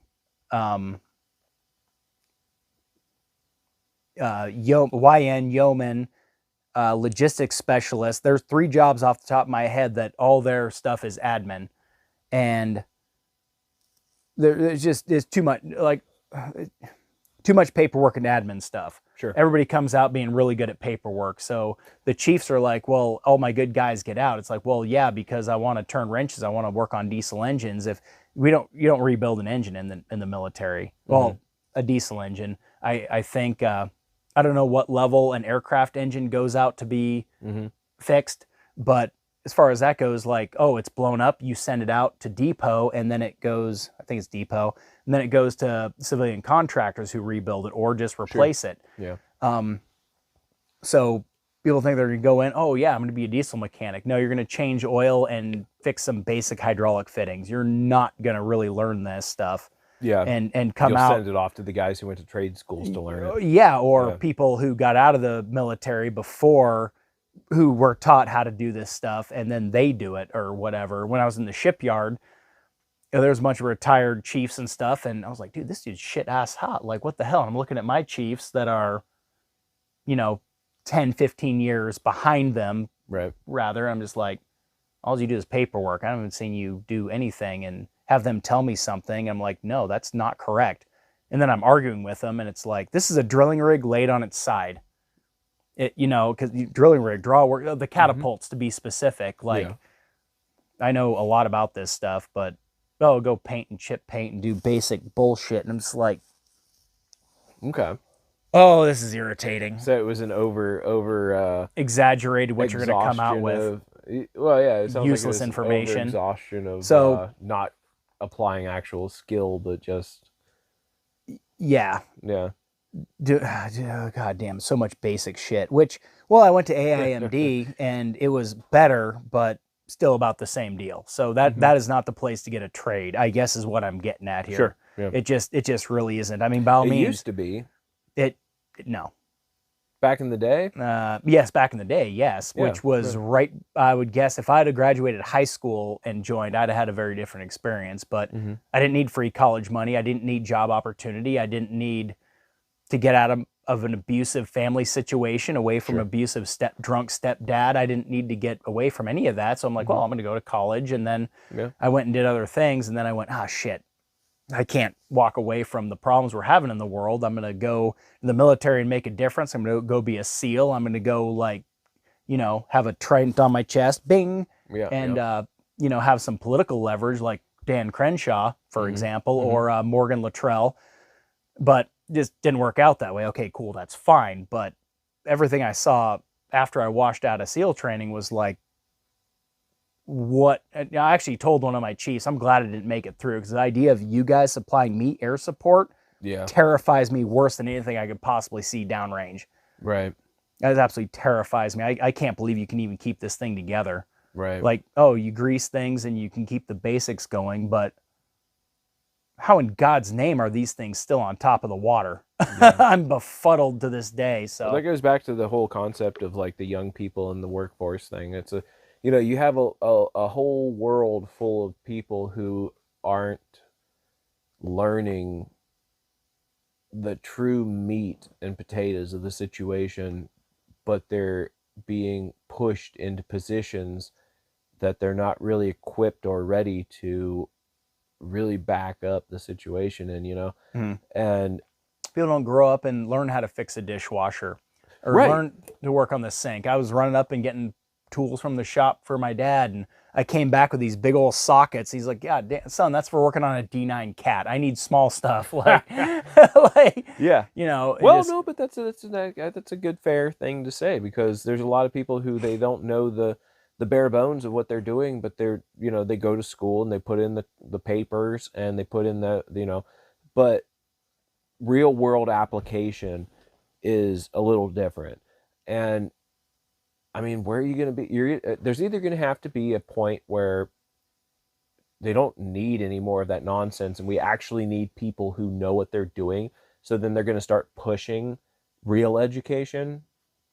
YN yeoman, logistics specialist. There's 3 jobs off the top of my head that all their stuff is admin, and there's too much paperwork and admin stuff. Sure. Everybody comes out being really good at paperwork. So the chiefs are like, well, all my good guys get out. It's like, well, yeah, because I want to turn wrenches. I want to work on diesel engines. If you don't rebuild an engine in the military. Well, a diesel engine. I think I don't know what level an aircraft engine goes out to be Mm-hmm. fixed, but as far as that goes, like, oh, it's blown up, you send it out to depot, and then it goes, I think it's depot, and then it goes to civilian contractors who rebuild it or just replace it. Yeah. So people think they're going to go in, oh, yeah, I'm going to be a diesel mechanic. No, you're going to change oil and fix some basic hydraulic fittings. You're not going to really learn this stuff. Yeah. And come You'll out. send it off to the guys who went to trade schools to learn it. Yeah, or Yeah. people who got out of the military before, who were taught how to do this stuff, and then they do it or whatever. When I was in the shipyard, there was a bunch of retired chiefs and stuff, and I was like, dude, this dude's shit ass hot. Like, what the hell? And I'm looking at my chiefs that are, 10, 15 years behind them, Right. rather. I'm just like, all you do is paperwork. I haven't seen you do anything, and have them tell me something. I'm like, no, that's not correct. And then I'm arguing with them, and it's like, this is a drilling rig laid on its side. It, because drilling rig, draw work, the catapults to be specific. Like, Yeah. I know a lot about this stuff, but go paint and chip paint and do basic bullshit. And I'm just like, Okay. oh, this is irritating. So it was an over Exaggerated what you're going to come out with. Well, yeah, it sounds Useless like information. Exhaustion of So- not applying actual skill, but just Yeah. yeah. God damn, so much basic shit. Which, well, I went to AIMD and it was better, but still about the same deal. So that is not the place to get a trade, I guess, is what I'm getting at here. Sure. Yeah. It just really isn't. I mean, by all It means, used to be no. back in the day. Yes, back in the day, yes, Yeah, which was right. I would guess if I'd have graduated high school and joined, I'd have had a very different experience. But I didn't need free college money. I didn't need job opportunity. I didn't need to get out of an abusive family situation, away from abusive drunk stepdad. I didn't need to get away from any of that. So I'm like, well, I'm going to go to college. And then Yeah. I went and did other things. And then I went, shit, I can't walk away from the problems we're having in the world. I'm going to go in the military and make a difference. I'm going to go be a SEAL. I'm going to go have a trident on my chest, bing, Yeah. and, yeah. have some political leverage like Dan Crenshaw, for example, or Morgan Luttrell. But just didn't work out that way. Okay, cool, that's fine. But everything I saw after I washed out of SEAL training was like, what? I actually told one of my chiefs, I'm glad I didn't make it through, because the idea of you guys supplying me air support Yeah. terrifies me worse than anything I could possibly see downrange. Right. That absolutely terrifies me. I can't believe you can even keep this thing together. Right. Like, oh, you grease things and you can keep the basics going, but how in God's name are these things still on top of the water? I'm befuddled to this day. So That goes back to the whole concept of like the young people in the workforce thing. It's you have a whole world full of people who aren't learning the true meat and potatoes of the situation, but they're being pushed into positions that they're not really equipped or ready to really back up the situation in, and people don't grow up and learn how to fix a dishwasher or Right. learn to work on the sink. I was running up and getting tools from the shop for my dad, and I came back with these big old sockets. He's like, "God damn, son, that's for working on a D9 cat. I need small stuff." Like, yeah. it Well, just- no, but that's a good fair thing to say, because there's a lot of people who they don't know the bare bones of what they're doing, but they go to school and they put in the papers and they put in but real world application is a little different. And I mean, where are you going to be? There's either going to have to be a point where they don't need any more of that nonsense, and we actually need people who know what they're doing. So then they're going to start pushing real education,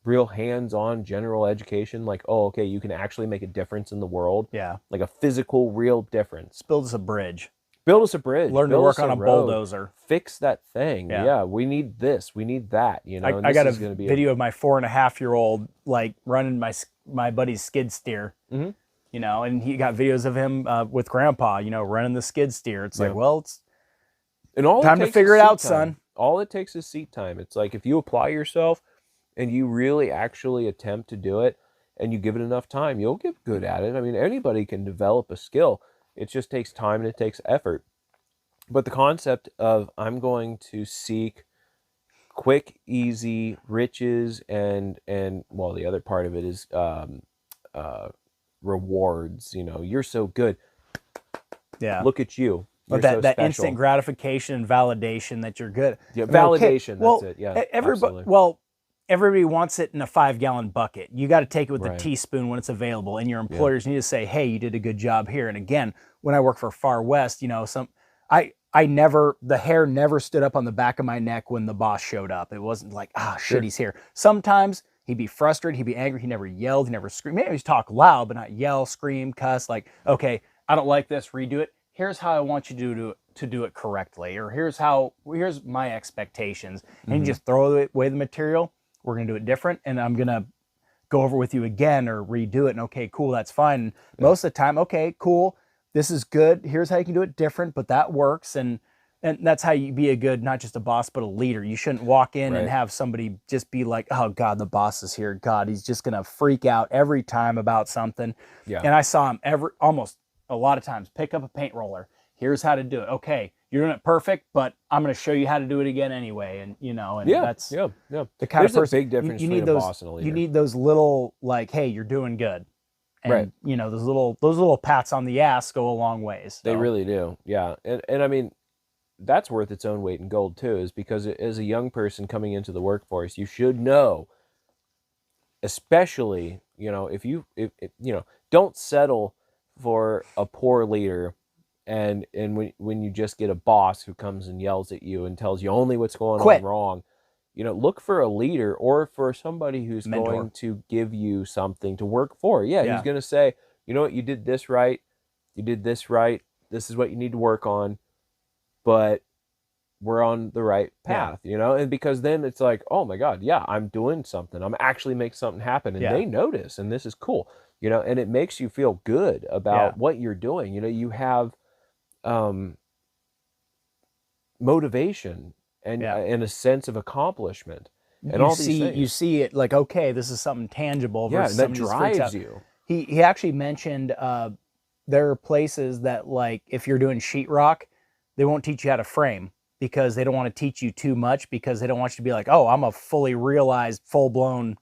real hands-on general education. Like, oh, okay, you can actually make a difference in the world. yeah, Like a physical, real difference. build us a bridge. Build us a bridge. Learn to build work us on a road, bulldozer. Fix that thing. Yeah. Yeah, we need this. We need that. And I this got a is gonna be video of my 4.5-year-old like running my buddy's skid steer. Mhm. And he got videos of him with grandpa, running the skid steer. It's like, Yeah. well, it's And all time it to takes figure is it out, seat time. son. All it takes is seat time. It's like if you apply yourself and you really actually attempt to do it and you give it enough time, you'll get good at it. I mean, anybody can develop a skill. It just takes time and it takes effort. But the concept of I'm going to seek quick, easy riches, and well, the other part of it is rewards. You know, you're so good. Yeah. Look at you. You're But that, so that special. instant gratification and validation that you're good. Yeah, I mean, okay, validation. well, That's it. Yeah, everybody, absolutely. well, everybody wants it in a 5-gallon bucket. You got to take it with a Right. teaspoon when it's available, and your employers need to say, "Hey, you did a good job here." And again, when I work for Far West, you know, I never, the hair never stood up on the back of my neck when the boss showed up. It wasn't like, ah, shit, he's here. Sometimes he'd be frustrated, he'd be angry, he never yelled, he never screamed. Maybe he'd talk loud, but not yell, scream, cuss. Like, okay, I don't like this, redo it. Here's how I want you to do it correctly, or here's my expectations. And you just throw away the material. We're gonna do it different, and I'm gonna go over with you again or redo it. And okay, cool, that's fine. And most of the time, okay, cool, this is good. Here's how you can do it different, but that works. And that's how you be a good, not just a boss, but a leader. You shouldn't walk in and Right. have somebody just be like, oh God, the boss is here. God, he's just gonna freak out every time about something. Yeah. And I saw him almost a lot of times pick up a paint roller. Here's how to do it. Okay, you're doing it perfect, but I'm going to show you how to do it again anyway. And you know, and that's yeah. the kind There's of person. a big difference you between need a those, boss and a leader. You need those little like, hey, you're doing good, and Right. you know, those little pats on the ass go a long ways. They So, really do. Yeah. And I mean, that's worth its own weight in gold too, is because as a young person coming into the workforce, you should know, especially, you know, if you know, don't settle for a poor leader and when you just get a boss who comes and yells at you and tells you only what's going Quit. on wrong. You know, look for a leader or for somebody who's Mentor. going to give you something to work for. Yeah, Yeah. he's going to say, you know what, you did this right. You did this right. This is what you need to work on. But we're on the right path, you know? And because then it's like, oh my God, yeah, I'm doing something. I'm actually making something happen. And Yeah. they notice, and this is cool, you know, and it makes you feel good about Yeah. what you're doing. You know, you have motivation and Yeah. and a sense of accomplishment. And you all these see, things. you see it like, okay, this is something tangible. Yeah, Versus that somebody who freaks drives out. you. He actually mentioned there are places that, like, if you're doing sheetrock, they won't teach you how to frame because they don't want to teach you too much, because they don't want you to be like, oh, I'm a fully realized, full blown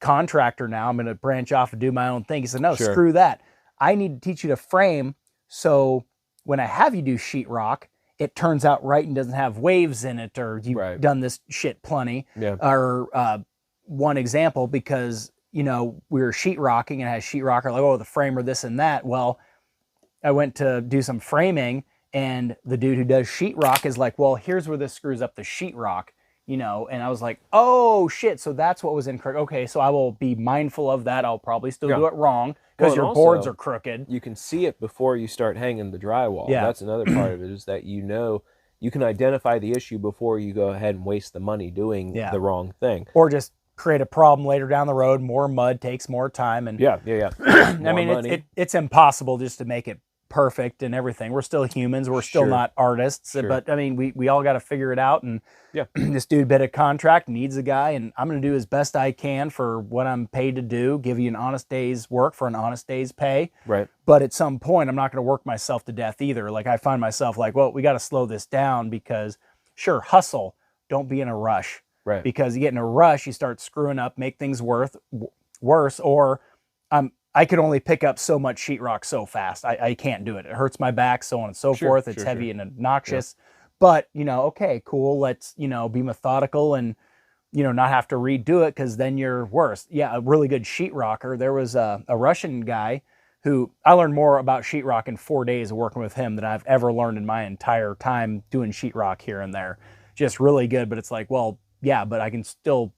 contractor now. I'm going to branch off and do my own thing. He said, no, Sure. screw that. I need to teach you to frame, so when I have you do sheetrock, it turns out right and doesn't have waves in it, or you've Right. done this shit plenty. Yeah. Or one example, because, you know, we were sheetrocking and it has sheetrocker, like, oh, the framer, this and that. Well, I went to do some framing, and the dude who does sheetrock is like, well, here's where this screws up the sheetrock, you know. And I was like, oh shit, so that's what was incorrect. Okay, so I will be mindful of that. I'll probably still Yeah. do it wrong because Well, your and boards also, are crooked. You can see it before you start hanging the drywall. Yeah. That's another part of it, is that, you know, you can identify the issue before you go ahead and waste the money doing Yeah. the wrong thing. Or just create a problem later down the road. More mud takes more time, and Yeah. I More mean, money. it's impossible just to make it perfect and everything. We're still humans. We're still Sure. not artists. Sure. But I mean, we all got to figure it out. And Yeah. this dude bid a contract, needs a guy, and I'm going to do as best I can for what I'm paid to do. Give you an honest day's work for an honest day's pay. Right. But at some point, I'm not going to work myself to death either. Like, I find myself like, well, we got to slow this down, because sure, hustle. Don't be in a rush. Right. Because you get in a rush, you start screwing up, make things worse. Or I could only pick up so much sheetrock so fast. I can't do it. It hurts my back, so on and so Sure, forth. It's sure, heavy sure. and obnoxious. But, you know, okay, cool. Let's, you know, be methodical and, you know, not have to redo it, because then you're worse. Yeah, a really good sheetrocker. There was a Russian guy who, I learned more about sheetrock in 4 days of working with him than I've ever learned in my entire time doing sheetrock here and there. Just really good. But it's like, well, yeah, but I can still,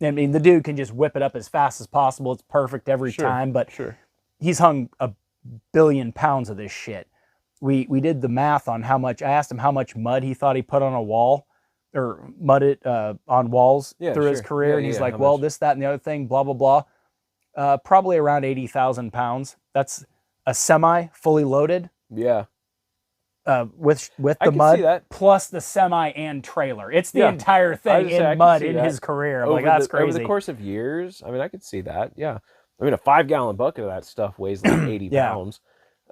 I mean, the dude can just whip it up as fast as possible. It's perfect every Sure. time. But Sure. he's hung a billion pounds of this shit. We did the math on how much. I asked him how much mud he thought he put on a wall, or mud it on walls Yeah, through his sure. career. Yeah, And he's yeah, like, how well, much? this, that, and the other thing, blah, blah, blah. Probably around 80,000 pounds. That's a semi fully loaded Yeah. with I the can mud, see that. plus the semi and trailer. It's the Yeah. entire I thing was gonna say, I in can mud see in that. his career. I'm like, that's Over crazy. the course of years, I mean, I could see that. Yeah. I mean, a 5-gallon bucket of that stuff weighs like 80 Yeah. pounds.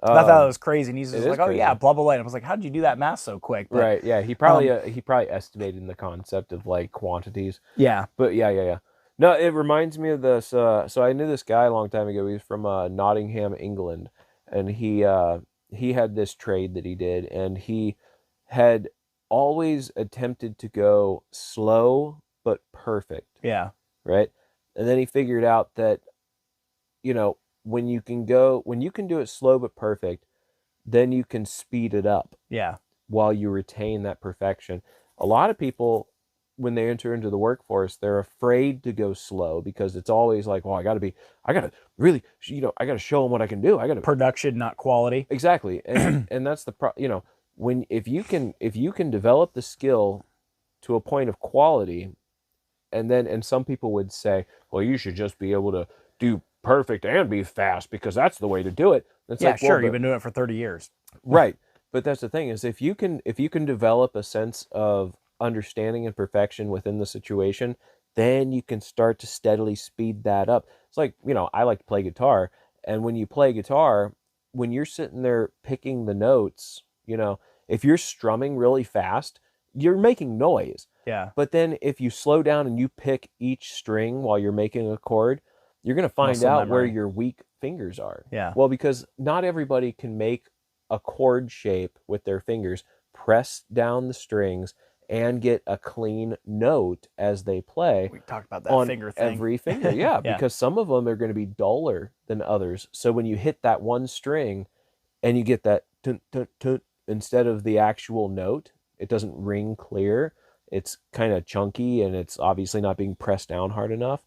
I thought that was crazy. And he's it just is like, oh crazy. yeah, blah blah blah. And I was like, how did you do that math so quick? But, Right. Yeah. He probably estimated in the concept of like quantities. yeah, But yeah. No, it reminds me of this. So I knew this guy a long time ago. He was from Nottingham, England, and he had this trade that he did, and he had always attempted to go slow but perfect, yeah, right? And then he figured out that, you know, when you can do it slow but perfect, then you can speed it up yeah, while you retain that perfection. A lot of people, when they enter into the workforce, they're afraid to go slow because it's always like, well, I got to really, I got to show them what I can do. I got to production, not quality. exactly, and that's when if you can develop the skill to a point of quality, and some people would say, well, you should just be able to do perfect and be fast because that's the way to do it. It's Yeah, like, sure. well, You've been doing it for 30 years. right. But that's the thing is if you can develop a sense of understanding and perfection within the situation, then you can start to steadily speed that up. It's like, I like to play guitar, and when you play guitar, when you're sitting there picking the notes, if you're strumming really fast, you're making noise. Yeah. But then if you slow down and you pick each string while you're making a chord, you're going to find Muscle out where memory. your weak fingers are. Yeah. Well, because not everybody can make a chord shape with their fingers, press down the strings, and get a clean note as they play We talked about that on finger thing. every finger. Yeah, Yeah. because some of them are going to be duller than others. So when you hit that one string and you get that tun, tun, tun, instead of the actual note, it doesn't ring clear. It's kind of chunky and it's obviously not being pressed down hard enough.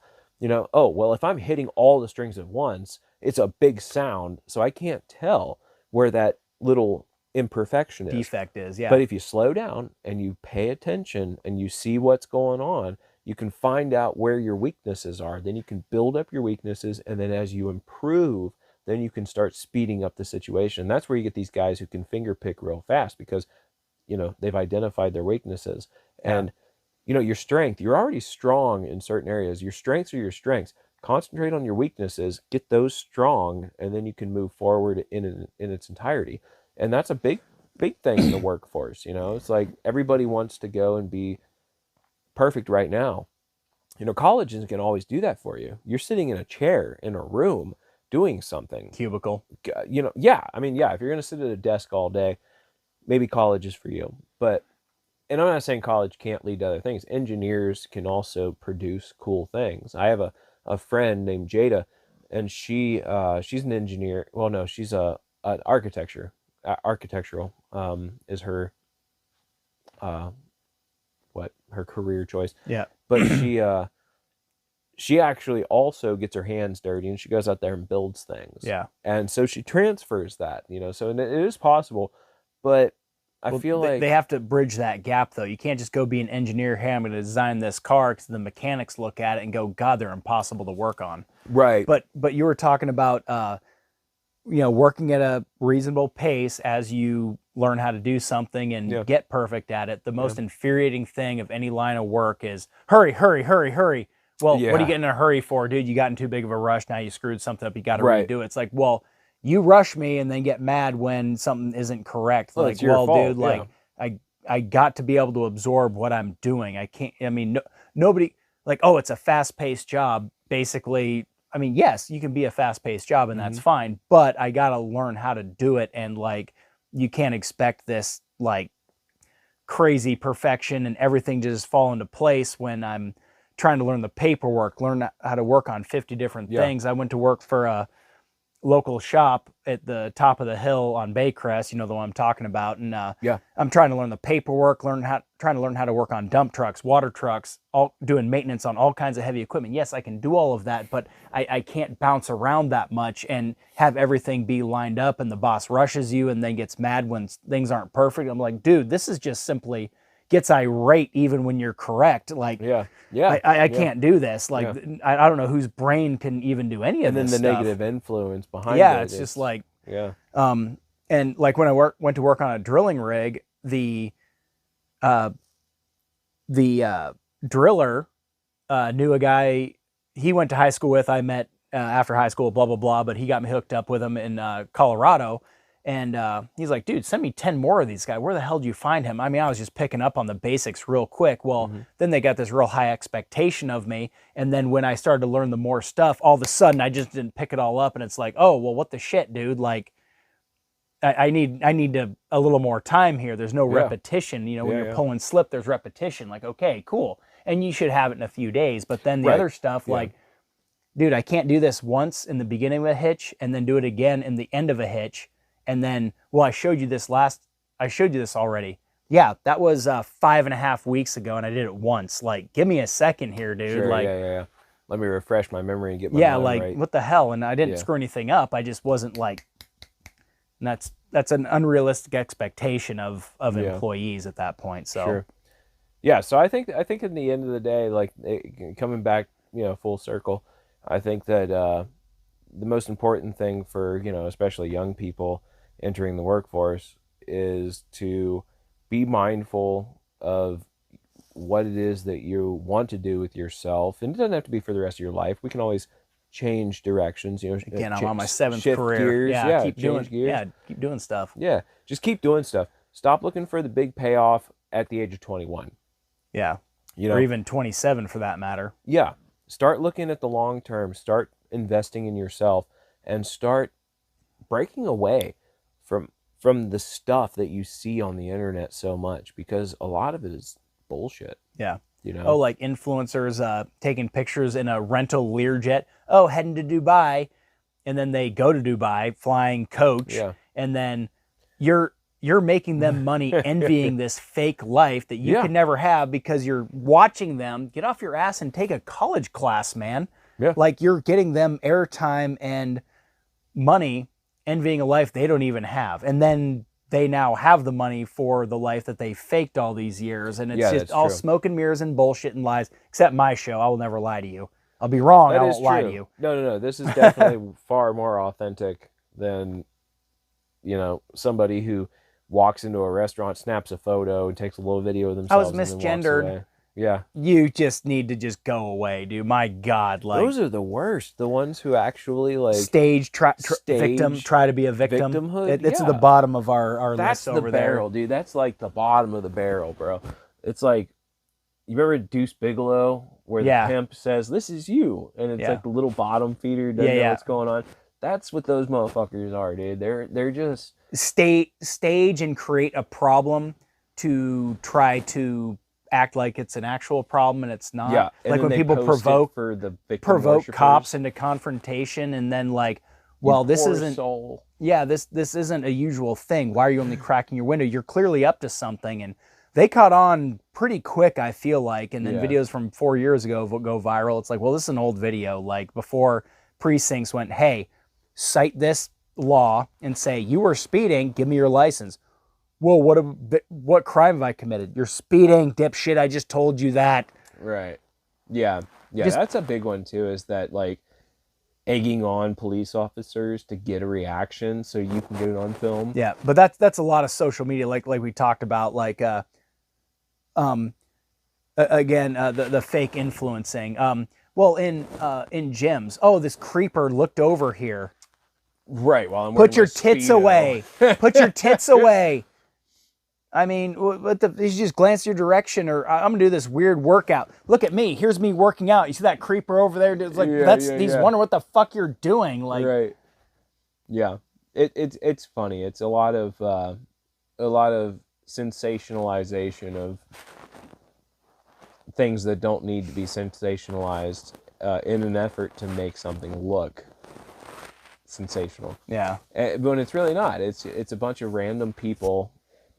Oh, well, if I'm hitting all the strings at once, it's a big sound, so I can't tell where that little imperfection is. Defect is, yeah. But if you slow down and you pay attention and you see what's going on, you can find out where your weaknesses are. Then you can build up your weaknesses, and then as you improve, then you can start speeding up the situation. And that's where you get these guys who can finger pick real fast because, they've identified their weaknesses. Yeah. And, your strength, you're already strong in certain areas. Your strengths are your strengths. Concentrate on your weaknesses, get those strong, and then you can move forward in its entirety. And that's a big thing in the workforce. It's like everybody wants to go and be perfect right now. College isn't going to always do that for you. You're sitting in a chair in a room doing something. Cubicle. Yeah. I mean, yeah, if you're going to sit at a desk all day, maybe college is for you. And I'm not saying college can't lead to other things. Engineers can also produce cool things. I have a friend named Jada, and she's an engineer. Well, no, she's an architectural is her her career choice. Yeah. But she actually also gets her hands dirty and she goes out there and builds things. Yeah. And so she transfers that, so it is possible, but I feel like they have to bridge that gap though. You can't just go be an engineer. Hey, I'm going to design this car because the mechanics look at it and go, God, they're impossible to work on. right. But you were talking about working at a reasonable pace as you learn how to do something and get perfect at it. The most infuriating thing of any line of work is hurry, hurry, hurry, hurry. Well, what are you getting in a hurry for, dude? You got in too big of a rush. Now you screwed something up. You got to redo it. It's like, well, you rush me and then get mad when something isn't correct. Well, like, it's your fault. Dude, I got to be able to absorb what I'm doing. I can't, nobody, like, oh, it's a fast-paced job. Basically, yes, you can be a fast-paced job and that's fine, but I got to learn how to do it. And like, you can't expect this like crazy perfection and everything to just fall into place when I'm trying to learn the paperwork, learn how to work on 50 different things. I went to work for a local shop at the top of the hill on Baycrest, the one I'm talking about. And I'm trying to learn the paperwork, trying to learn how to work on dump trucks, water trucks, all doing maintenance on all kinds of heavy equipment. Yes, I can do all of that, but I can't bounce around that much and have everything be lined up and the boss rushes you and then gets mad when things aren't perfect. I'm like, dude, this is just simply gets irate even when you're correct. Like, I can't do this. Like, I don't know whose brain can even do any of this. And then the stuff. negative influence behind it. Yeah, it's just like, and like when I went to work on a drilling rig, the driller knew a guy he went to high school with. I met after high school, blah blah blah. But he got me hooked up with him in Colorado, And he's like, dude, send me 10 more of these guys. Where the hell did you find him? I mean, I was just picking up on the basics real quick. Well, then they got this real high expectation of me. And then when I started to learn the more stuff, all of a sudden I just didn't pick it all up. And it's like, oh, well, what the shit, dude? Like, I need a little more time here. There's no repetition. You know, when you're pulling slip, there's repetition. Like, okay, cool. And you should have it in a few days. But then the other stuff, like, dude, I can't do this once in the beginning of a hitch and then do it again in the end of a hitch. And then, well, I showed you this already. Yeah, that was 5.5 weeks ago, and I did it once. Like, give me a second here, dude. Sure, like, yeah. Let me refresh my memory and get my mind like, right. what the hell? And I didn't screw anything up. I just wasn't like, and that's an unrealistic expectation of employees at that point. So, sure. Yeah, so I think in the end of the day, like coming back, full circle, I think that the most important thing for, especially young people entering the workforce is to be mindful of what it is that you want to do with yourself. And it doesn't have to be for the rest of your life. We can always change directions. Again, I'm on my 7th shift career. Gears. Keep doing stuff. Yeah, just keep doing stuff. Stop looking for the big payoff at the age of 21. Yeah, or even 27 for that matter. Yeah, start looking at the long term. Start investing in yourself, and start breaking away from the stuff that you see on the internet so much, because a lot of it is bullshit. Yeah. Oh, like influencers taking pictures in a rental Learjet. Oh, heading to Dubai, and then they go to Dubai flying coach, and then you're making them money envying this fake life that you could never have because you're watching them. Get off your ass and take a college class, man. Yeah. Like, you're getting them airtime and money envying a life they don't even have. And then they now have the money for the life that they faked all these years. And it's just all true. smoke and mirrors and bullshit and lies, except my show. I will never lie to you. I'll be wrong. I won't lie to you. No. This is definitely far more authentic than, somebody who walks into a restaurant, snaps a photo, and takes a little video of themselves. I was misgendered. Yeah. You just need to just go away, dude. My God. Like, those are the worst. The ones who actually victim, try to be a victim. Victimhood. It's at the bottom of our That's list over the barrel, dude. That's like the bottom of the barrel, bro. It's like, you remember Deuce Bigelow, where the pimp says, "This is you," and it's like the little bottom feeder doesn't know what's going on. That's what those motherfuckers are, dude. They're just stage and create a problem to try to act like it's an actual problem, and it's not. Yeah, like when people provoke worshippers. cops into confrontation, and then like, well, this isn't. Soul. Yeah, this isn't a usual thing. Why are you only cracking your window? You're clearly up to something, and they caught on pretty quick, I feel like. And then videos from 4 years ago go viral. It's like, well, this is an old video. Like, before precincts went, hey, cite this law and say you were speeding. Give me your license. Well, what crime have I committed? You're speeding, dipshit. I just told you that. Right. Yeah. That's a big one too. Is that like egging on police officers to get a reaction so you can get it on film? Yeah, but that's a lot of social media, like we talked about, like again, the fake influencing. Well, in gyms, oh, this creeper looked over here. Right. Well, put your tits away. Put your tits away. I mean, you just glance your direction, or I'm gonna do this weird workout. Look at me. Here's me working out. You see that creeper over there? It's like he's wondering what the fuck you're doing. Like, right. Yeah. It's funny. It's a lot of sensationalization of things that don't need to be sensationalized in an effort to make something look sensational. Yeah. But when it's really not. It's a bunch of random people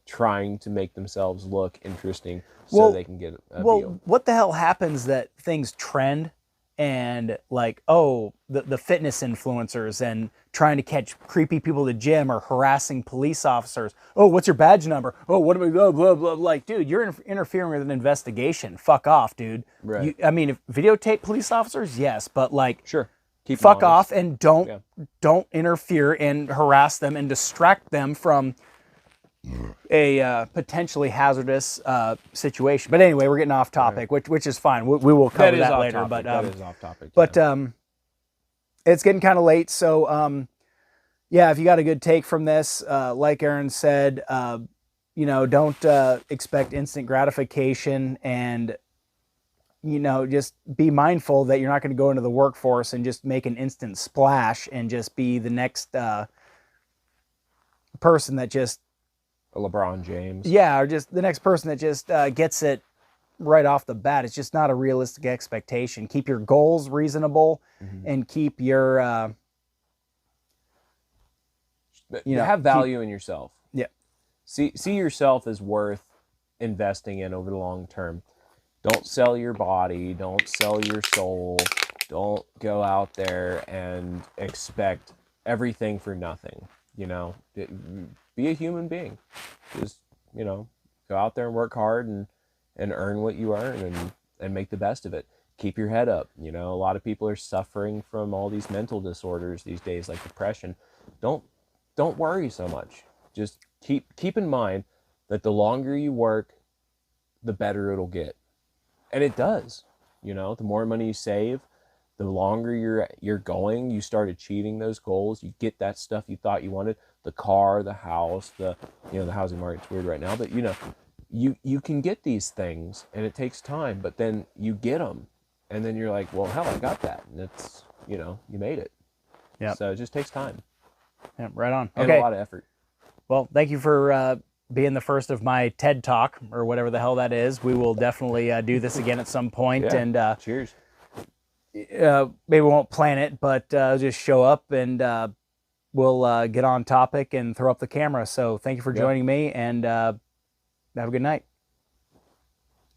trying to make themselves look interesting so they can get a view. What the hell happens that things trend, and like, oh, the fitness influencers and trying to catch creepy people at the gym, or harassing police officers. Oh, what's your badge number? Oh, what do we blah, blah, blah. Like, dude, you're interfering with an investigation. Fuck off, dude. Right. I mean, if videotape police officers, yes, but like, sure. Fuck off and don't interfere and harass them and distract them from a potentially hazardous situation. But anyway, we're getting off topic, which is fine. We will cover that later. But that is off topic. But it's getting kind of late, so yeah, if you got a good take from this, like Aaron said, don't expect instant gratification, and just be mindful that you're not going to go into the workforce and just make an instant splash and just be the next person that just, A LeBron James. yeah, or just the next person that just gets it right off the bat. It's just not a realistic expectation. Keep your goals reasonable, and keep your, have value in yourself. Yeah. See yourself as worth investing in over the long term. Don't sell your body. Don't sell your soul. Don't go out there and expect everything for nothing. Be a human being. Just, go out there and work hard and earn what you earn and make the best of it. Keep your head up. A lot of people are suffering from all these mental disorders these days, like depression. Don't worry so much. Just keep in mind that the longer you work, the better it'll get. And it does. The more money you save, the longer you're going, you start achieving those goals. You get that stuff you thought you wanted, the car, the house, the housing market's weird right now, but you can get these things, and it takes time, but then you get them, and then you're like, well, hell, I got that, and it's you made it. Yeah. So it just takes time. Yeah, right on. And a lot of effort. Well, thank you for being the first of my TED Talk, or whatever the hell that is. We will definitely do this again at some point. Yeah. And cheers. maybe we won't plan it, but just show up, and we'll get on topic and throw up the camera. So thank you for joining me, and have a good night.